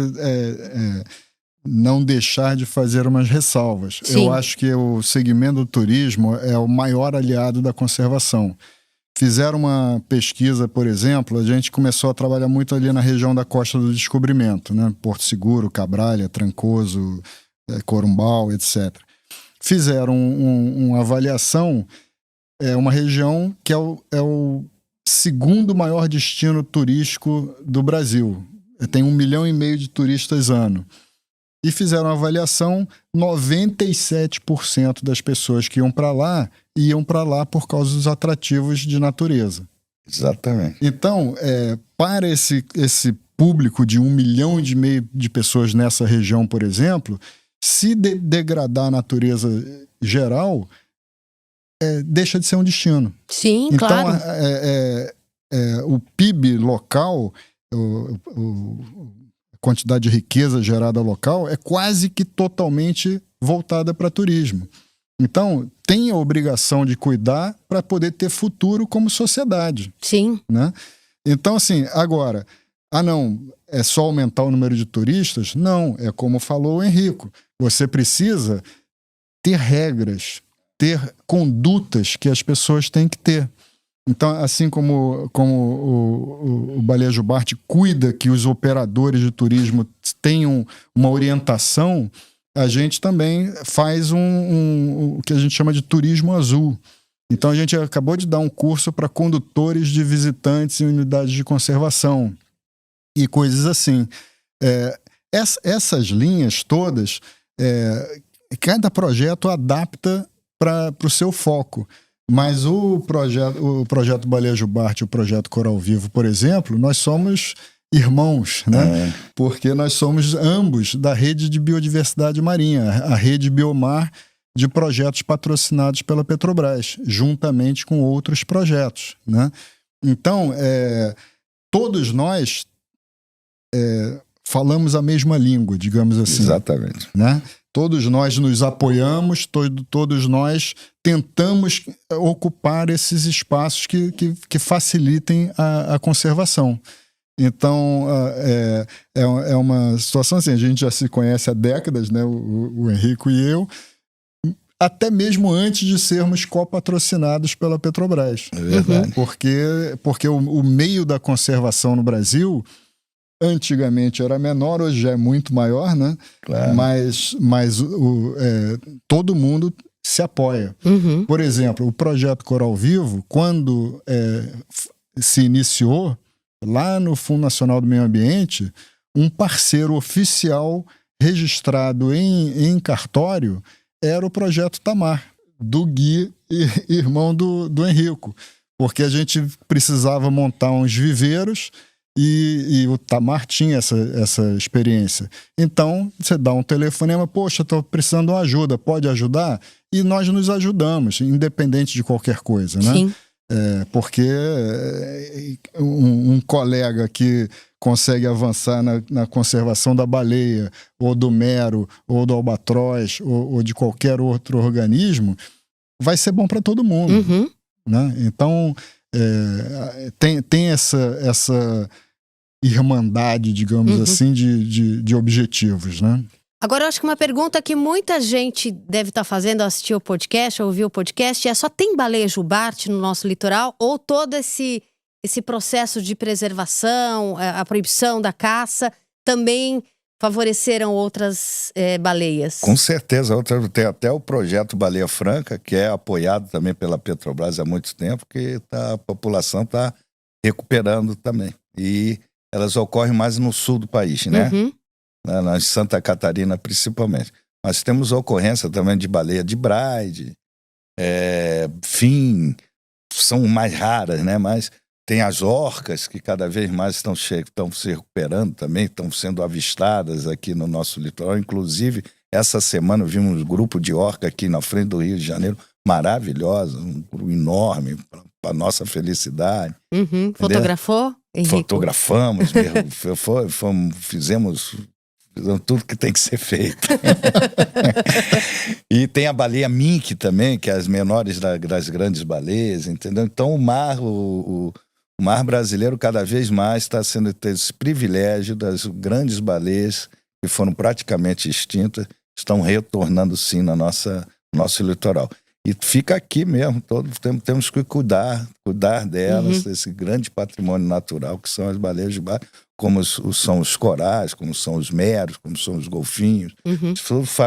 Speaker 2: não deixar de fazer umas ressalvas.
Speaker 3: Sim.
Speaker 2: Eu acho que o segmento do turismo é o maior aliado da conservação. Fizeram uma pesquisa, por exemplo, a gente começou a trabalhar muito ali na região da Costa do Descobrimento, né? Porto Seguro, Cabralha, Trancoso, Corumbau, etc. Fizeram uma avaliação, uma região que é o segundo maior destino turístico do Brasil. Tem 1,5 milhão de turistas ano. E fizeram uma avaliação, 97% das pessoas que iam para lá por causa dos atrativos de natureza.
Speaker 1: Exatamente.
Speaker 2: Então, para esse público de 1,5 milhão de pessoas nessa região, por exemplo, se degradar a natureza geral, deixa de ser um destino.
Speaker 3: Sim,
Speaker 2: então,
Speaker 3: claro.
Speaker 2: O PIB local, quantidade de riqueza gerada local é quase que totalmente voltada para turismo. Então, tem a obrigação de cuidar para poder ter futuro como sociedade.
Speaker 3: Sim.
Speaker 2: Né? Então, assim, agora, não, é só aumentar o número de turistas? Não, é como falou o Henrico. Você precisa ter regras, ter condutas que as pessoas têm que ter. Então, assim como o Baleia Jubarte cuida que os operadores de turismo tenham uma orientação, a gente também faz o que a gente chama de turismo azul. Então, a gente acabou de dar um curso para condutores de visitantes em unidades de conservação e coisas assim. essas linhas todas, cada projeto adapta para o seu foco. Mas o projeto Baleia Jubarte e o projeto Coral Vivo, por exemplo, nós somos irmãos, né? Porque nós somos ambos da rede de biodiversidade marinha, a rede Biomar, de projetos patrocinados pela Petrobras, juntamente com outros projetos, né? Então, todos nós falamos a mesma língua, digamos assim.
Speaker 1: Exatamente.
Speaker 2: Né? Todos nós nos apoiamos, todos nós tentamos ocupar esses espaços que facilitem a conservação. Então, é uma situação assim, a gente já se conhece há décadas, né? O Henrico e eu, até mesmo antes de sermos copatrocinados pela Petrobras.
Speaker 1: É verdade.
Speaker 2: Porque o meio da conservação no Brasil, antigamente era menor, hoje é muito maior, né?
Speaker 1: Claro.
Speaker 2: Mas todo mundo se apoia.
Speaker 3: Uhum.
Speaker 2: Por exemplo, o projeto Coral Vivo, quando se iniciou, lá no Fundo Nacional do Meio Ambiente, um parceiro oficial registrado em cartório era o projeto Tamar, do Gui, irmão do Henrico. Porque a gente precisava montar uns viveiros e o Tamar tinha essa experiência. Então, você dá um telefonema, poxa, estou precisando de uma ajuda, pode ajudar? E nós nos ajudamos, independente de qualquer coisa, né?
Speaker 3: Sim.
Speaker 2: Porque um colega que consegue avançar na conservação da baleia, ou do mero, ou do albatroz, ou de qualquer outro organismo, vai ser bom para todo mundo.
Speaker 3: Uhum.
Speaker 2: Né? Então, tem essa irmandade, digamos assim, de objetivos, né?
Speaker 3: Agora, eu acho que uma pergunta que muita gente deve estar fazendo ao assistir o podcast, ao ouvir o podcast, só tem baleia jubarte no nosso litoral? Ou todo esse processo de preservação, a proibição da caça, também favoreceram outras baleias?
Speaker 1: Com certeza. Tem até o projeto Baleia Franca, que é apoiado também pela Petrobras há muito tempo, que a população está recuperando também. E elas ocorrem mais no sul do país, né?
Speaker 3: Uhum.
Speaker 1: Na Santa Catarina, principalmente. Mas temos ocorrência também de baleia de Braide, fim, são mais raras, né? Mas tem as orcas, que cada vez mais estão se recuperando também, estão sendo avistadas aqui no nosso litoral. Inclusive, essa semana vimos um grupo de orca aqui na frente do Rio de Janeiro, maravilhosa, um grupo enorme, para nossa felicidade.
Speaker 3: Uhum. Fotografou, Henrico?
Speaker 1: Fotografamos, fizemos tudo que tem que ser feito. E tem a baleia mink também, que é as menores das grandes baleias, entendeu? Então o mar brasileiro cada vez mais está sendo esse privilégio das grandes baleias que foram praticamente extintas, estão retornando sim no nosso litoral. E fica aqui mesmo, temos que cuidar delas, desse grande patrimônio natural que são as baleias jubarte, como são os corais, como são os meros, como são os golfinhos.
Speaker 3: Uhum.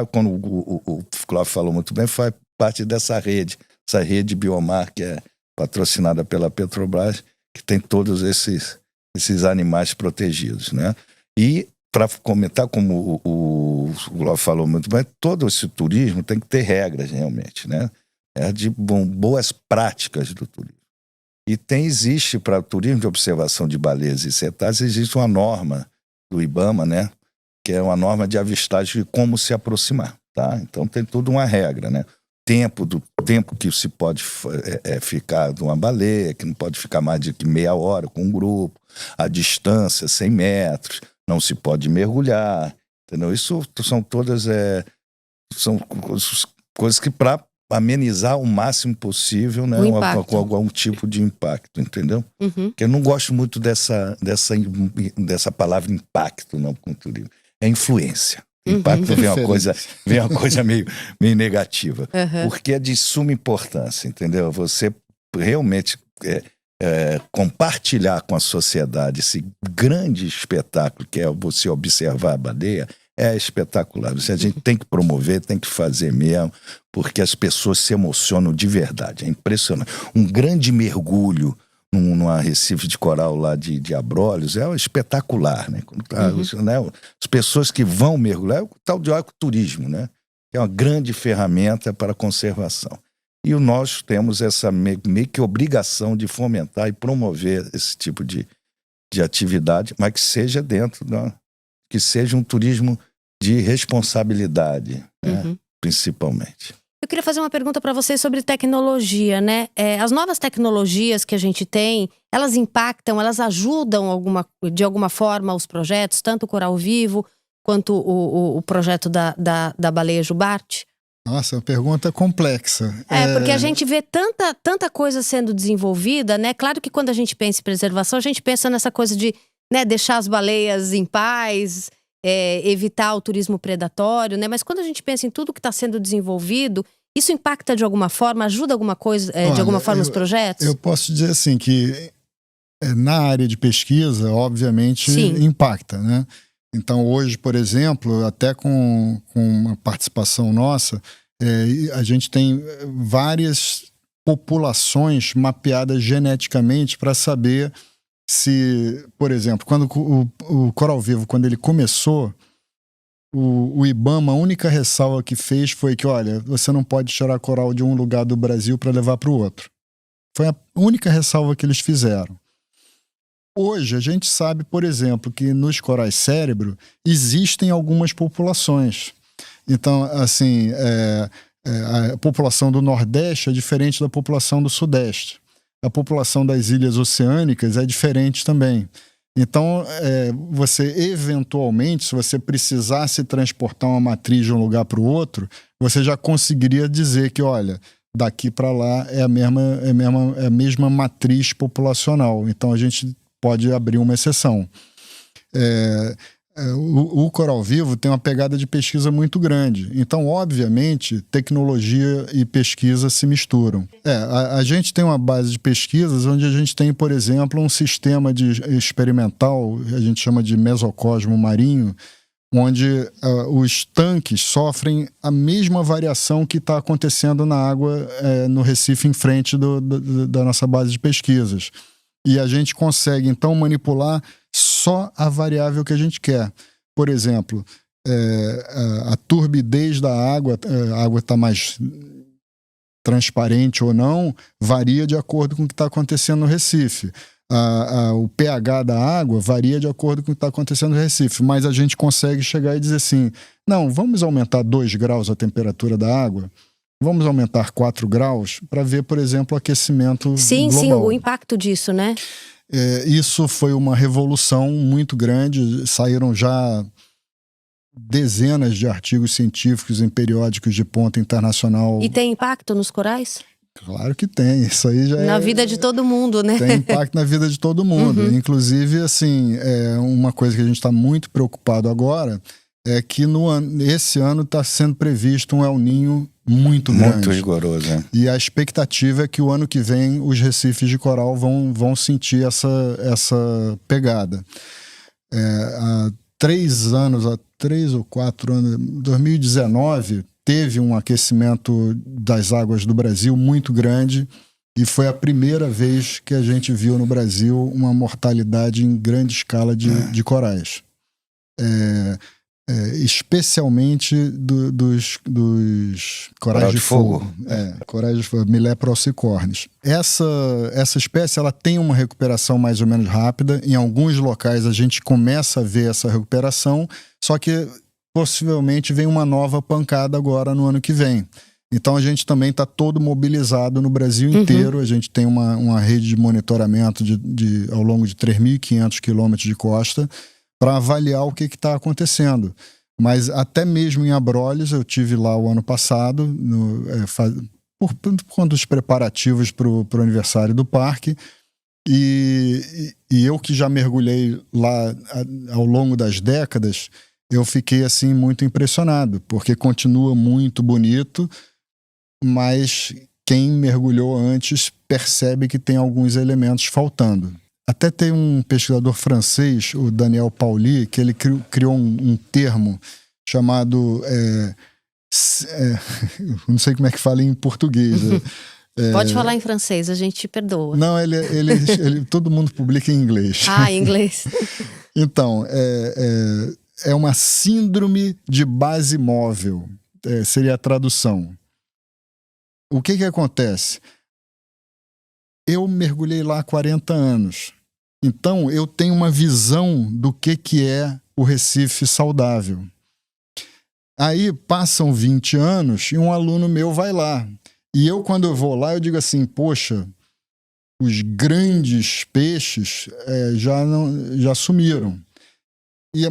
Speaker 1: Como o Cláudio falou muito bem, faz parte dessa rede, essa rede Biomar, que é patrocinada pela Petrobras, que tem todos esses animais protegidos, né? E, para comentar, como o Cláudio falou muito bem, todo esse turismo tem que ter regras, realmente, né? De boas práticas do turismo. E existe para o turismo de observação de baleias e cetáceos, existe uma norma do IBAMA, né? Que é uma norma de avistagem de como se aproximar, tá? Então tem tudo uma regra, né? Tempo que se pode ficar de uma baleia, que não pode ficar mais de meia hora com um grupo, a distância, 100 metros, não se pode mergulhar, entendeu? Isso são todas são coisas que para amenizar o máximo possível, né, com algum tipo de impacto, entendeu?
Speaker 3: Uhum.
Speaker 1: Porque eu não gosto muito dessa palavra impacto, não, com turismo. É influência. Impacto vem uma coisa meio negativa.
Speaker 3: Uhum.
Speaker 1: Porque é de suma importância, entendeu? Você realmente compartilhar com a sociedade esse grande espetáculo que é você observar a baleia, é espetacular. A gente tem que promover, tem que fazer mesmo, porque as pessoas se emocionam de verdade. É impressionante. Um grande mergulho num arrecife de coral lá de Abrolhos, é espetacular, né? As pessoas que vão mergulhar, é o tal de ecoturismo, né? Que é uma grande ferramenta para a conservação. E nós temos essa meio que obrigação de fomentar e promover esse tipo de atividade, mas que seja que seja um turismo de responsabilidade, né? Principalmente.
Speaker 3: Eu queria fazer uma pergunta para vocês sobre tecnologia, né? As novas tecnologias que a gente tem, elas impactam, elas ajudam de alguma forma os projetos, tanto o Coral Vivo quanto o projeto da Baleia Jubarte?
Speaker 2: Nossa, uma pergunta complexa.
Speaker 3: Porque a gente vê tanta coisa sendo desenvolvida, né? Claro que quando a gente pensa em preservação, a gente pensa nessa coisa de, né, deixar as baleias em paz, evitar o turismo predatório, né? Mas quando a gente pensa em tudo que está sendo desenvolvido, isso impacta de alguma forma, ajuda alguma coisa, de alguma forma os projetos? Eu
Speaker 2: posso dizer assim que na área de pesquisa, obviamente, impacta, né? Então hoje, por exemplo, até com uma participação nossa, a gente tem várias populações mapeadas geneticamente para saber se, por exemplo, quando o Coral Vivo, quando ele começou, o IBAMA, a única ressalva que fez foi que, olha, você não pode tirar coral de um lugar do Brasil para levar para o outro. Foi a única ressalva que eles fizeram. Hoje, a gente sabe, por exemplo, que nos corais cérebro existem algumas populações. Então, assim, a população do Nordeste é diferente da população do Sudeste. A população das ilhas oceânicas é diferente também. Então, você eventualmente, se você precisasse transportar uma matriz de um lugar para o outro, você já conseguiria dizer que, olha, daqui para lá é a mesma matriz populacional. Então, a gente pode abrir uma exceção. O Coral Vivo tem uma pegada de pesquisa muito grande. Então, obviamente, tecnologia e pesquisa se misturam. A gente tem uma base de pesquisas onde a gente tem, por exemplo, um sistema experimental, a gente chama de mesocosmo marinho, onde os tanques sofrem a mesma variação que está acontecendo na água no Recife em frente da nossa base de pesquisas. E a gente consegue, então, manipular só a variável que a gente quer. Por exemplo, a turbidez da água, a água está mais transparente ou não, varia de acordo com o que está acontecendo no Recife. O pH da água varia de acordo com o que está acontecendo no Recife. Mas a gente consegue chegar e dizer assim, não, vamos aumentar 2 graus a temperatura da água? Vamos aumentar 4 graus para ver, por exemplo, o aquecimento global.
Speaker 3: Sim, o impacto disso, né?
Speaker 2: Isso foi uma revolução muito grande. Saíram já dezenas de artigos científicos em periódicos de ponta internacional.
Speaker 3: E tem impacto nos corais?
Speaker 2: Claro que tem. Isso aí já
Speaker 3: na vida de todo mundo, né?
Speaker 2: Tem impacto na vida de todo mundo. Inclusive, assim, uma coisa que a gente está muito preocupado agora é que esse ano está sendo previsto um El Niño muito grande.
Speaker 1: Muito rigoroso, né?
Speaker 2: E a expectativa é que o ano que vem os recifes de coral vão sentir essa pegada. Há 3 ou 4 anos, 2019, teve um aquecimento das águas do Brasil muito grande e foi a primeira vez que a gente viu no Brasil uma mortalidade em grande escala de corais. Especialmente dos corais de fogo. Corais de fogo, Mileprocicornis. Essa espécie ela tem uma recuperação mais ou menos rápida. Em alguns locais a gente começa a ver essa recuperação, só que possivelmente vem uma nova pancada agora no ano que vem. Então a gente também está todo mobilizado no Brasil inteiro. A gente tem uma rede de monitoramento ao longo de 3.500 quilômetros de costa para avaliar o que está acontecendo. Mas até mesmo em Abrolhos, eu tive lá o ano passado, por conta dos preparativos para o aniversário do parque, e eu que já mergulhei lá ao longo das décadas, eu fiquei assim muito impressionado, porque continua muito bonito, mas quem mergulhou antes percebe que tem alguns elementos faltando. Até tem um pesquisador francês, o Daniel Pauly, que ele criou um termo chamado... não sei como é que fala em português.
Speaker 3: Pode falar em francês, a gente te perdoa.
Speaker 2: Não, todo mundo publica em inglês.
Speaker 3: Ah, em inglês.
Speaker 2: Então, é uma síndrome de base móvel, seria a tradução. O que acontece? Eu mergulhei lá há 40 anos. Então, eu tenho uma visão do que é o Recife saudável. Aí, passam 20 anos e um aluno meu vai lá. E eu, quando eu vou lá, eu digo assim, poxa, os grandes peixes já sumiram.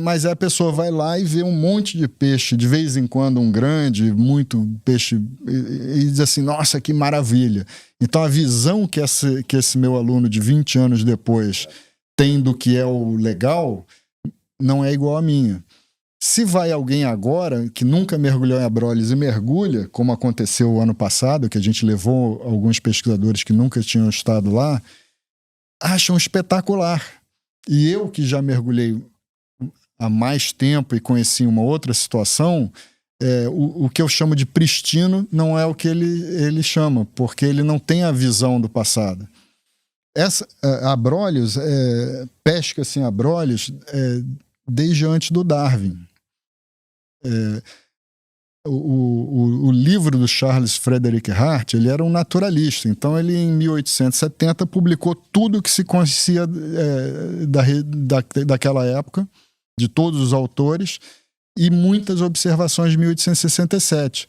Speaker 2: Mas a pessoa vai lá e vê um monte de peixe, de vez em quando um grande, muito peixe, e diz assim, nossa, que maravilha. Então a visão que esse meu aluno de 20 anos depois tem do que é o legal, não é igual a minha. Se vai alguém agora que nunca mergulhou em Abrolhos e mergulha, como aconteceu o ano passado, que a gente levou alguns pesquisadores que nunca tinham estado lá, acham espetacular. E eu que já mergulhei há mais tempo e conheci uma outra situação, o que eu chamo de pristino não é o que ele chama, porque ele não tem a visão do passado. Abrolhos, pesca-se em Abrolhos desde antes do Darwin. O livro do Charles Frederick Hart, ele era um naturalista, então ele em 1870 publicou tudo que se conhecia daquela época, de todos os autores, e muitas observações de 1867.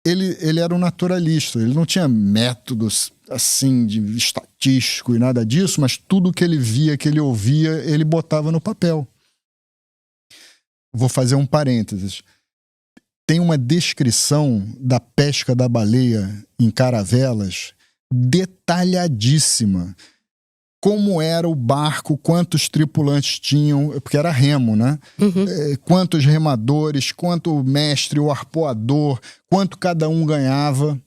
Speaker 2: Ele era um naturalista, ele não tinha métodos assim de estatístico e nada disso, mas tudo que ele via, que ele ouvia, ele botava no papel. Vou fazer um parênteses. Tem uma descrição da pesca da baleia em caravelas detalhadíssima. Como era o barco, quantos tripulantes tinham, porque era remo, né? Uhum. Quantos remadores, quanto o mestre, o arpoador, quanto cada um ganhava,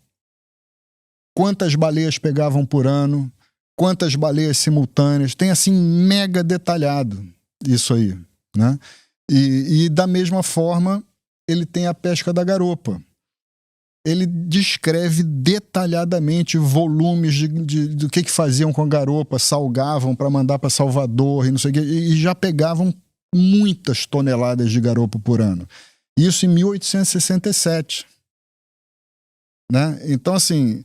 Speaker 2: quantas baleias pegavam por ano, quantas baleias simultâneas. Tem assim mega detalhado isso aí, né? E da mesma forma, ele tem a pesca da garopa. Ele descreve detalhadamente volumes do que faziam com a garopa, salgavam para mandar para Salvador e não sei o quê, e já pegavam muitas toneladas de garopa por ano. Isso em 1867. Né? Então, assim,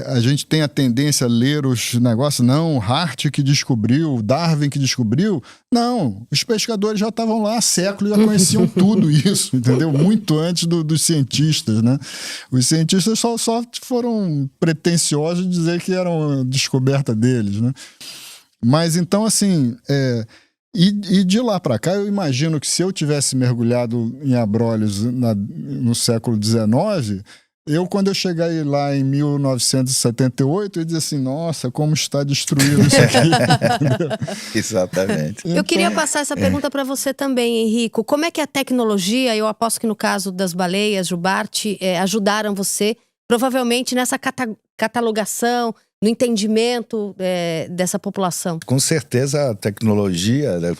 Speaker 2: a gente tem a tendência a ler os negócios, não, Hart que descobriu, Darwin que descobriu. Não, os pescadores já estavam lá há séculos, já conheciam tudo isso, entendeu? Muito antes dos cientistas, né? Os cientistas só foram pretensiosos de dizer que eram descoberta deles, né? Mas então, assim, e de lá para cá, eu imagino que se eu tivesse mergulhado em Abrolhos no século XIX, quando eu cheguei lá em 1978, eu disse assim, nossa, como está destruído isso aqui.
Speaker 1: Exatamente.
Speaker 3: Eu queria passar essa pergunta para você também, Henrico. Como é que a tecnologia, eu aposto que no caso das baleias, Jubarte, ajudaram você, provavelmente nessa catalogação, no entendimento dessa população?
Speaker 1: Com certeza a tecnologia, né,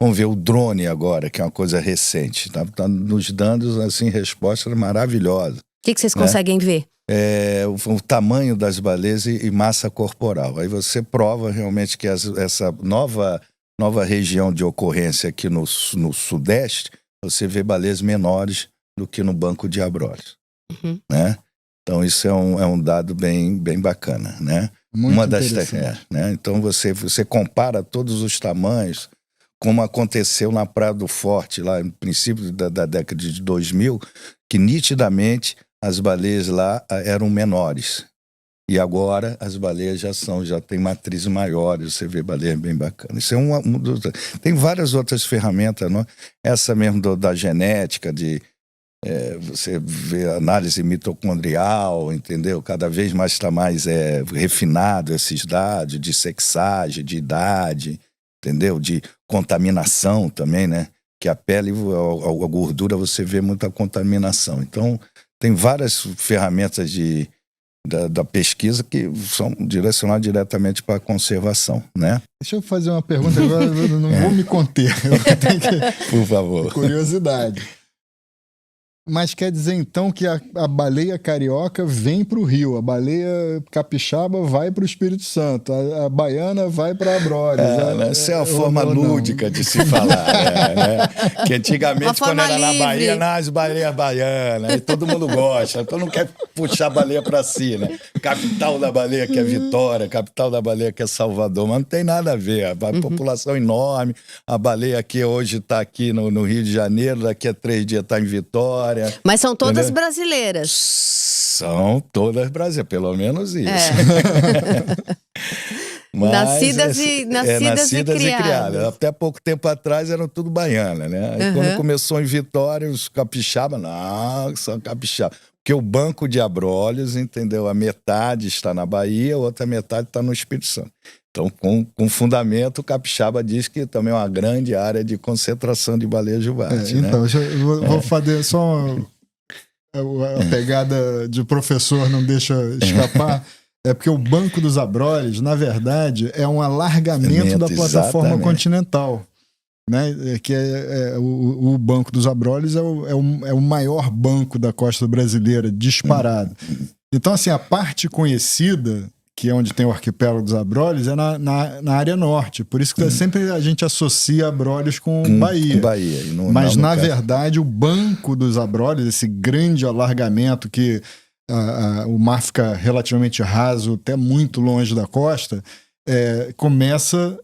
Speaker 1: vamos ver o drone agora, que é uma coisa recente, tá nos dando assim, respostas maravilhosas.
Speaker 3: O que vocês conseguem ver?
Speaker 1: O tamanho das baleias e massa corporal. Aí você prova realmente que essa nova região de ocorrência aqui no Sudeste, você vê baleias menores do que no Banco de Abrolhos. Uhum. Né? Então isso é um dado bem bacana, né?
Speaker 2: Muito interessante.
Speaker 1: Né? Então você compara todos os tamanhos, como aconteceu na Praia do Forte, lá no princípio da década de 2000, que nitidamente as baleias lá eram menores. E agora as baleias já tem matrizes maiores, você vê baleias bem bacanas. Isso é tem várias outras ferramentas, não? Essa mesmo da genética, você vê análise mitocondrial, entendeu? Cada vez mais está mais refinado esses dados de sexagem, de idade, entendeu? De contaminação também, né? Que a pele, a gordura, você vê muita contaminação. Então, tem várias ferramentas da pesquisa que são direcionadas diretamente para a conservação, né?
Speaker 2: Deixa eu fazer uma pergunta agora, eu não vou me conter.
Speaker 1: Por favor.
Speaker 2: Curiosidade. Mas quer dizer então que a baleia carioca vem para o Rio, a baleia capixaba vai para o Espírito Santo, a baiana vai para Abrolhos.
Speaker 1: Essa é uma forma lúdica de se falar. Que antigamente, quando era na Bahia, nas baleias baianas, e todo mundo gosta, todo mundo quer puxar a baleia para si, né? Capital da baleia que é Vitória, capital da baleia que é Salvador, mas não tem nada a ver. A população enorme, a baleia que hoje está aqui no Rio de Janeiro, daqui a 3 dias está em Vitória.
Speaker 3: Mas são todas brasileiras.
Speaker 1: São todas brasileiras, pelo menos isso. Mas,
Speaker 3: nascidas e criadas.
Speaker 1: Até pouco tempo atrás eram tudo baiana, né? Aí quando começou em Vitória, os capixabas, não, são capixabas. Porque o Banco de Abrolhos, entendeu? A metade está na Bahia, a outra metade está no Espírito Santo. Então, com fundamento, o capixaba diz que também é uma grande área de concentração de baleia jubarte.
Speaker 2: Então, eu vou fazer só a pegada de professor, não deixa escapar. É porque o Banco dos Abrolhos, na verdade, é um alargamento da plataforma continental. Né? Que o Banco dos Abrolhos é o maior banco da costa brasileira, disparado. Então, assim, a parte conhecida, que é onde tem o arquipélago dos Abrolhos, é na área norte. Por isso que sempre a gente associa Abrolhos com Bahia. Mas, na verdade, o Banco dos Abrolhos, esse grande alargamento que o mar fica relativamente raso, até muito longe da costa, começa...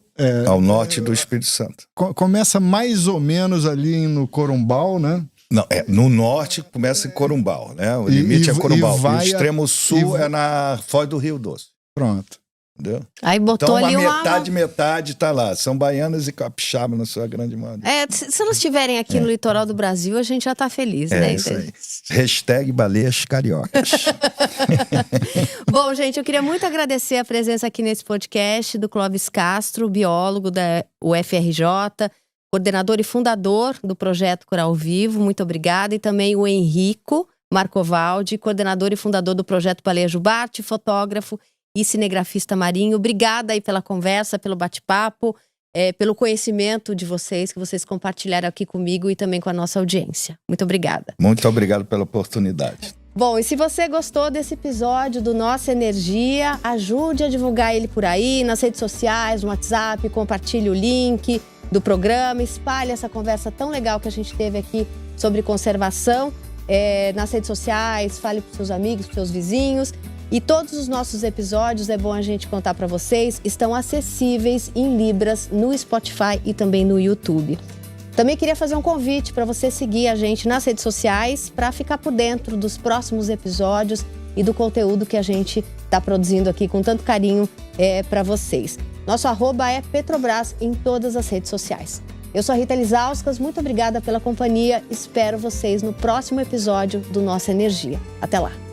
Speaker 1: ao norte do Espírito Santo.
Speaker 2: Começa mais ou menos ali no Corumbau, né?
Speaker 1: Não, no norte começa em Corumbau, né? O limite é Corumbau. E o extremo sul é na Foz do Rio Doce.
Speaker 2: Pronto.
Speaker 1: Entendeu?
Speaker 3: Aí botou
Speaker 1: então,
Speaker 3: ali
Speaker 1: metade tá lá. São baianas e capixabas na sua grande maioria.
Speaker 3: Se elas estiverem aqui no litoral do Brasil, a gente já tá feliz, né?
Speaker 1: Isso aí. Hashtag baleias cariocas.
Speaker 3: Bom, gente, eu queria muito agradecer a presença aqui nesse podcast do Clóvis Castro, biólogo da UFRJ, coordenador e fundador do projeto Coral Vivo. Muito obrigada. E também o Henrico Marcovaldi, coordenador e fundador do projeto Baleia Jubarte, fotógrafo e cinegrafista marinho. Obrigada aí pela conversa, pelo bate-papo, pelo conhecimento de vocês, que vocês compartilharam aqui comigo e também com a nossa audiência. Muito obrigada.
Speaker 1: Muito obrigado pela oportunidade.
Speaker 3: Bom, e se você gostou desse episódio do Nossa Energia, ajude a divulgar ele por aí, nas redes sociais, no WhatsApp, compartilhe o link do programa, espalhe essa conversa tão legal que a gente teve aqui sobre conservação nas redes sociais, fale para seus amigos, para seus vizinhos. E todos os nossos episódios, é bom a gente contar para vocês, estão acessíveis em Libras no Spotify e também no YouTube. Também queria fazer um convite para você seguir a gente nas redes sociais para ficar por dentro dos próximos episódios e do conteúdo que a gente está produzindo aqui com tanto carinho para vocês. Nosso @ é Petrobras em todas as redes sociais. Eu sou a Rita Lizauskas, muito obrigada pela companhia. Espero vocês no próximo episódio do Nossa Energia. Até lá!